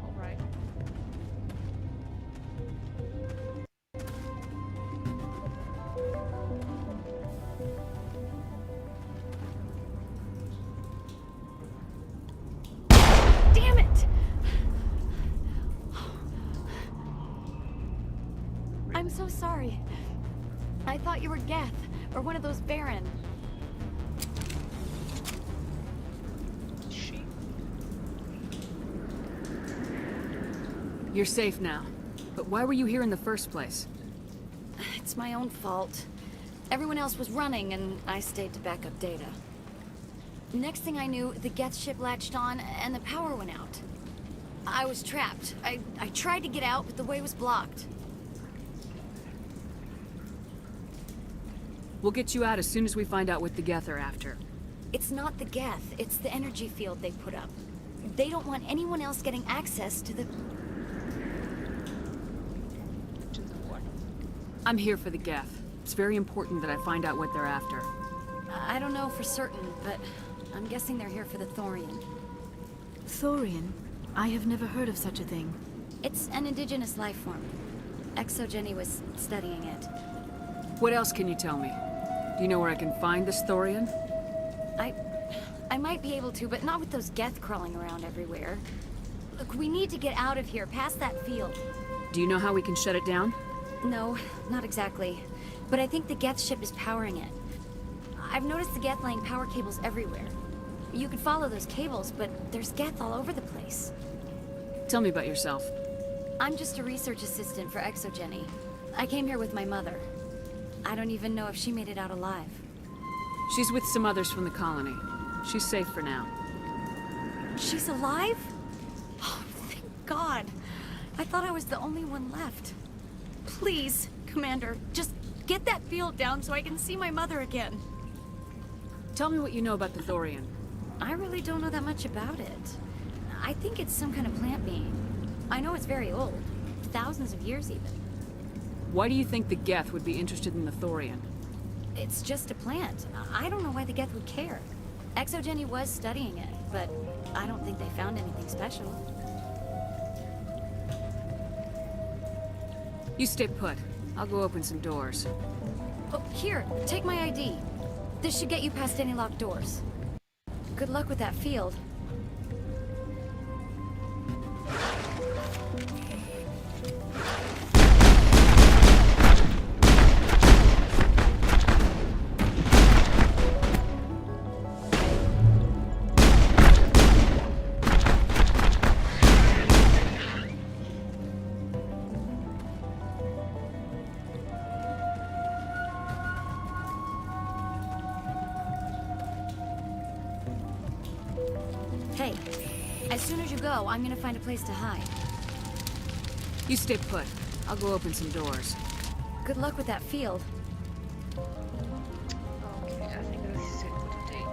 Speaker 1: All right.
Speaker 4: Damn it! I'm so sorry. I thought you were Geth, or one of those Baron.
Speaker 3: You're safe now. But why were you here in the first place?
Speaker 14: It's my own fault. Everyone else was running, and I stayed to back up data. Next thing I knew, the Geth ship latched on, and the power went out. I was trapped. I tried to get out, but the way was blocked.
Speaker 3: We'll get you out as soon as we find out what the Geth are after.
Speaker 14: It's not the Geth, it's the energy field they put up. They don't want anyone else getting access to the...
Speaker 3: I'm here for the Geth. It's very important that I find out what they're after.
Speaker 14: I don't know for certain, but I'm guessing they're here for the Thorian.
Speaker 4: Thorian? I have never heard of such a thing.
Speaker 14: It's an indigenous life form. ExoGenny was studying it.
Speaker 3: What else can you tell me? Do you know where I can find this Thorian?
Speaker 14: I might be able to, but not with those Geth crawling around everywhere. Look, we need to get out of here, past that field.
Speaker 3: Do you know how we can shut it down?
Speaker 14: No, not exactly. But I think the Geth ship is powering it. I've noticed the Geth laying power cables everywhere. You could follow those cables, but there's Geth all over the place.
Speaker 3: Tell me about yourself.
Speaker 14: I'm just a research assistant for ExoGenny. I came here with my mother. I don't even know if she made it out alive.
Speaker 3: She's with some others from the colony. She's safe for now.
Speaker 14: She's alive? Oh, thank God. I thought I was the only one left. Please, Commander, just get that field down so I can see my mother again.
Speaker 3: Tell me what you know about the Thorian.
Speaker 14: I really don't know that much about it. I think it's some kind of plant being. I know it's very old. Thousands of years even.
Speaker 3: Why do you think the Geth would be interested in the Thorian?
Speaker 14: It's just a plant. I don't know why the Geth would care. ExoGeni was studying it, but I don't think they found anything special.
Speaker 3: You stay put. I'll go open some doors.
Speaker 14: Oh, here, take my ID. This should get you past any locked doors. Good luck with that field. Hey, as soon as you go, I'm gonna find a place to hide.
Speaker 3: You stay put. I'll go open some doors.
Speaker 14: Good luck with that field.
Speaker 1: Okay, I think this is it for today.